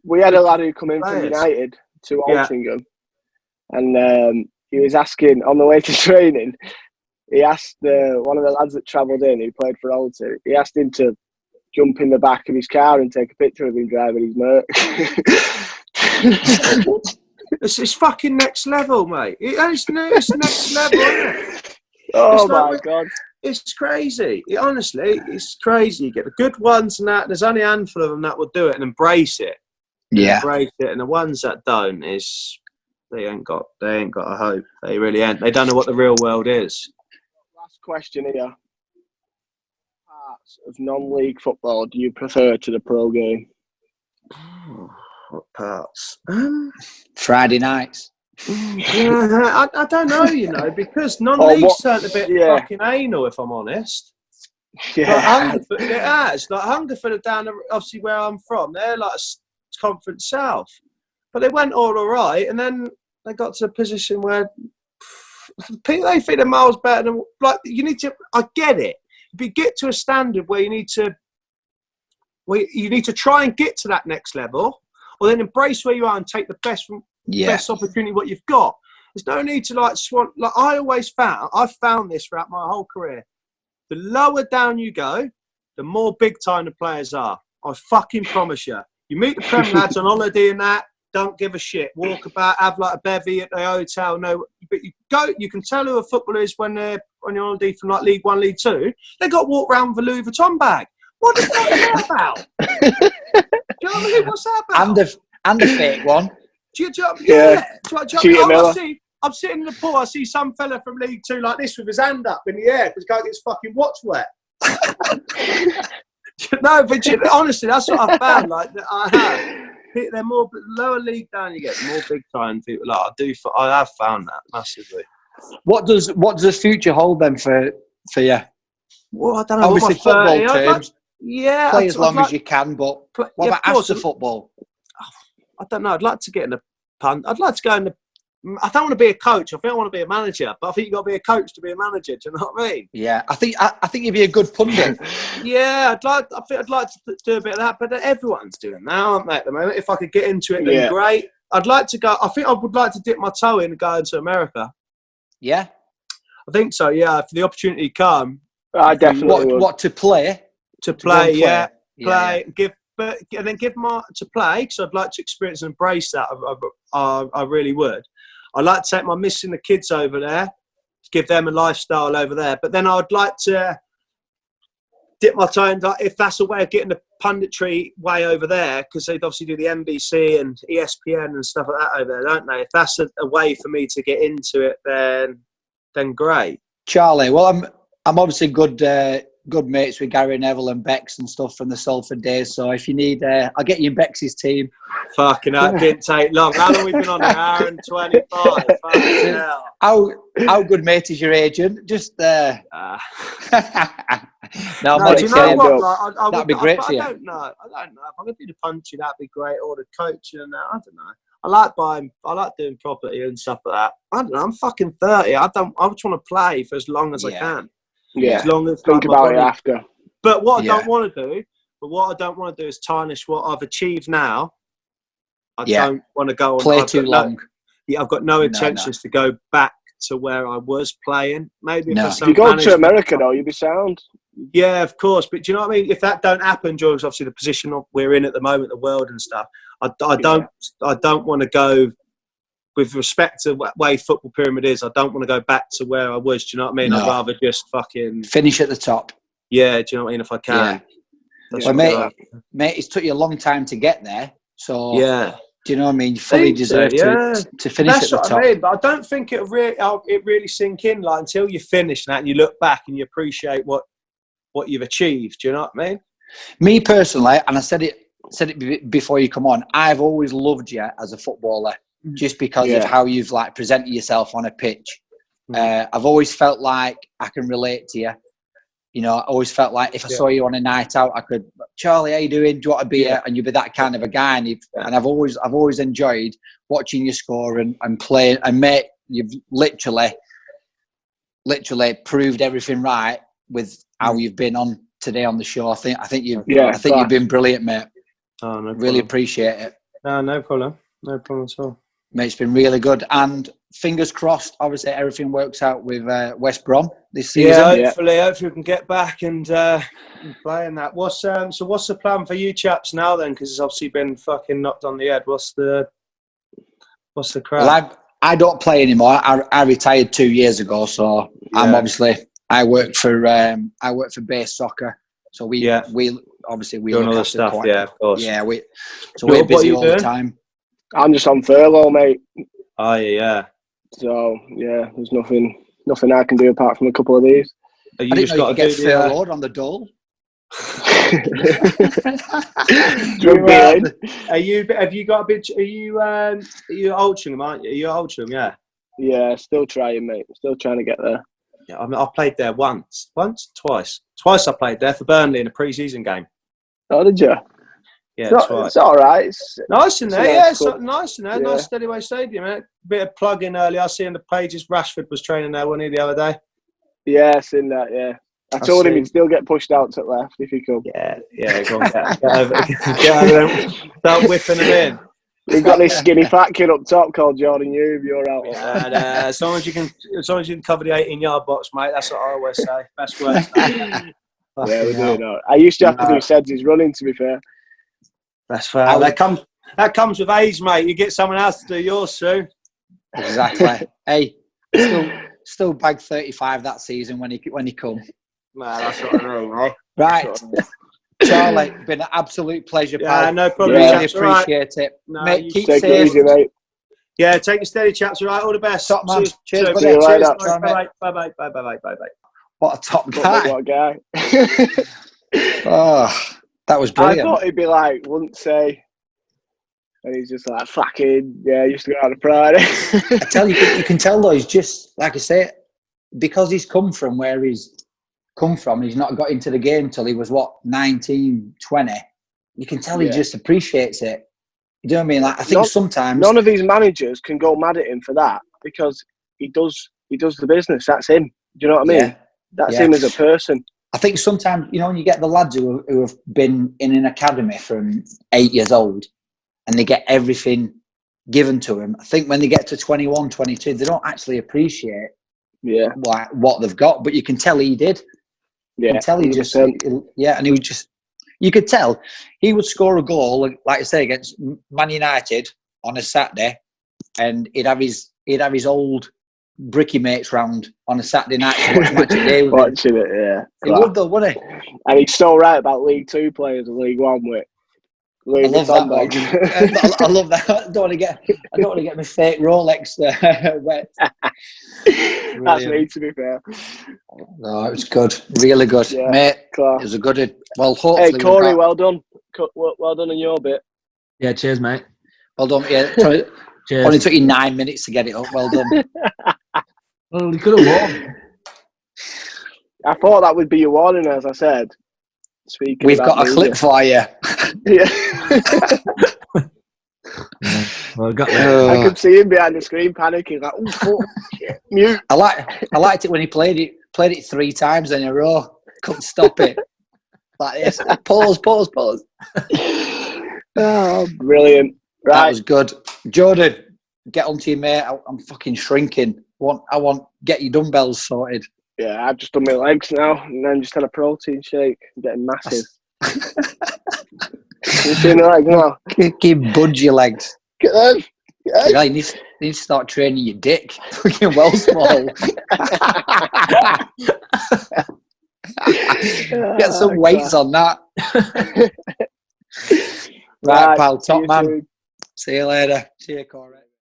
we had a lad who come in from United to Altrincham, and he was asking on the way to training. He asked one of the lads that travelled in, who played for Alton. He asked him to jump in the back of his car and take a picture of him driving his Merc. It's fucking next level, mate. It's next level, isn't it? Oh my God. It's crazy. Honestly, it's crazy. You get the good ones and that. There's only a handful of them that will do it and embrace it. Embrace it. And the ones that don't they ain't got a hope. They really ain't. They don't know what the real world is. Last question here. Parts of non-league football do you prefer to the pro game? What parts? Friday nights. Yeah, I don't know, because non-league's turned a bit fucking anal, if I'm honest. Yeah. Like Hungerford are down, obviously, where I'm from. They're like a Conference South. But they went all right, and then they got to a position where they think they're miles better than... Like, you need to... I get it. But you get to a standard where you need to try and get to that next level, or then embrace where you are and take the best opportunity what you've got. There's no need to like I've found this throughout my whole career. The lower down you go, the more big time the players are. I fucking promise you. You meet the Prem lads on holiday and that, don't give a shit. Walk about, have like a bevy at the hotel. No, but you can tell who a footballer is when they're on your holiday from like League One, League Two. They got to walk around with a Louis Vuitton bag. What the fuck is that about? Do you know what I mean? What's that about? And the fake one. I'm sitting in the pool. I see some fella from League Two like this with his hand up in the air because he can't get his fucking watch wet. No, but honestly, that's what I found. Like they're more lower league down. You get more big time people. Like I have found that massively. What does the future hold then for you? Well, I don't know. Obviously, football terms. Play as long as you can, but what about after football? I don't know. I'd like to get in a punt. I'd like to go in the... I don't want to be a coach. I think I want to be a manager. But I think you've got to be a coach to be a manager. Do you know what I mean? Yeah. I think you'd be a good pundit. Yeah. I think I'd like to do a bit of that. But everyone's doing that, aren't they, at the moment? If I could get into it, then great. I'd like to go... I think I would like to dip my toe in and go into America. Yeah? I think so, yeah. If the opportunity come... I definitely would. What, to play? To play, yeah. Play. And then give my to play because I'd like to experience and embrace that. I really would. I'd like to take my missus and the kids over there, to give them a lifestyle over there. But then I'd like to dip my toe in, if that's a way of getting the punditry way over there, because they'd obviously do the NBC and ESPN and stuff like that over there, don't they? If that's a way for me to get into it, then great. Charlie, well, I'm obviously good mates with Gary Neville and Bex and stuff from the Salford days. So if you need, I'll get you in Bex's team. Fucking hell, it didn't take long. How long have we been on? An hour and 25. Fucking hell. How good mate is your agent? Just no, do you know what? Like, that'd be great for you. I don't know. If I'm going to do the punching, that'd be great. Or the coaching and that. I don't know. I like doing property and stuff like that. I don't know. I'm fucking 30. I just want to play for as long as I can. Yeah. As long as think about it after. But what I don't want to do is tarnish what I've achieved now. I don't want to go on play too long. I've got no intentions to go back to where I was playing. Maybe for some. If you go to America though, you'll be sound. Yeah, of course. But do you know what I mean? If that don't happen, George, obviously the position we're in at the moment, the world and stuff, I don't want to go, with respect to the way football pyramid is, I don't want to go back to where I was. Do you know what I mean? No. I'd rather just fucking finish at the top. Yeah, do you know what I mean? If I can. Yeah. Well, mate, it's took you a long time to get there. So yeah. Do you know what I mean? You fully deserve to finish at the top. I mean, but I don't think it really sink in like until you finish that and you look back and you appreciate what you've achieved. Do you know what I mean? Me personally, and I said it before you come on, I've always loved you as a footballer just because of how you've like presented yourself on a pitch. I've always felt like I can relate to you. You know, I always felt like if I saw you on a night out, I could, Charlie, how you doing? Do you want a beer? And you'd be that kind of a guy. And I've always enjoyed watching you score and play. And mate, you've literally proved everything right with how you've been on today on the show. I think you've been brilliant, mate. Oh, no problem. Really appreciate it. No problem. No problem at all. Mate, it's been really good. And fingers crossed, obviously, everything works out with West Brom this season. Yeah, hopefully we can get back and play in that. What's the plan for you chaps now then? Because it's obviously been fucking knocked on the head. What's the crack? Well, I don't play anymore. I retired 2 years ago, so I work for base soccer. So we obviously we doing look other after stuff. quite, Yeah, of course. Yeah, we're busy all the time. I'm just on furlough, mate. Oh yeah. So yeah, there's nothing I can do apart from a couple of these. I didn't know you could get furloughed on the dole. Have you got a bit? Are you Altrincham, aren't you? Are you Altrincham? Yeah. Yeah, still trying, mate. Still trying to get there. Yeah, I mean, I played there twice. Twice I played there for Burnley in a pre-season game. Oh, did you? Yeah, it's all right. It's nice in there. It's nice in there. Yeah. Nice Steadyway Stadium. Eh? Bit of plug-in earlier. I see in the pages Rashford was training there, wasn't he, the other day? Yeah, I've seen that. Yeah, I told him he'd still get pushed out to left if he could. Yeah. Go on, get over there. Start whipping him in. We've got this skinny fat kid up top called Jordan Hughes. You're out. Yeah, as long as you can cover the 18-yard box, mate. That's what I always say. Best words. Yeah, we do. I used to have to do Sed's running. To be fair. That's fair. That comes with age, mate. You get someone else to do yours soon. Exactly. Hey, still bagged 35 that season when he come. Nah, that's what I know, mate. Right. Charlie, been an absolute pleasure, pal. Yeah, no problem. Really appreciate it. No, mate, keep take safe. it easy, mate. Yeah, take it steady, chaps. All right, all the best. Top man. Cheers, buddy. See you later. Bye. What a top guy. What a guy. Oh, that was brilliant. I thought he'd be like, wouldn't say. And he's just like, fucking, yeah, I used to go out on a Friday. I tell you, you can tell though, he's just, like I say, because he's come from where he's come from, he's not got into the game till he was, 19, 20. You can tell he just appreciates it. You know what I mean? Like, I think sometimes... None of these managers can go mad at him for that because he does the business. That's him. Do you know what I mean? Yeah. That's him as a person. I think sometimes, when you get the lads who have been in an academy from 8 years old and they get everything given to them, I think when they get to 21, 22, they don't actually appreciate what they've got. But you can tell he did. Yeah, you can tell he just, and he was just, you could tell he would score a goal, like I say, against Man United on a Saturday, and he'd have his he'd have his old bricky mates round on a Saturday night to watch Match of Day with him. Watching it, yeah. He would though, wouldn't he? And he's so right about League Two players and League One with I love that. bags. I love that. I don't want to get my fake Rolex wet. That's me, to be fair. No, it was good, really good, Yeah, mate. class. It was a good. Well, hopefully. Hey, Corey, well done. Well done on your bit. Yeah, cheers, mate. Well done. Yeah, Cheers. only took you 9 minutes to get it up. Well done. Well, we could have won. I thought that would be your warning, as I said. Speaking We've about got a clip for you. Yeah. Well, got I could see him behind the screen panicking, like, oh, fuck, shit, mute. I liked it when he played it 3 times in a row. Couldn't stop it. Like this. Pause. Oh, brilliant. Right. That was good. Jordan, get onto you, mate. I'm fucking shrinking. I want get your dumbbells sorted. Yeah, I've just done my legs now and then just had a protein shake. I'm getting massive. You see my legs now? Keep budge your legs. Get them. Yeah, you need to start training your dick. Fucking well small. Get some weights on that. Right, pal. Top man. See you later. See you, Corey.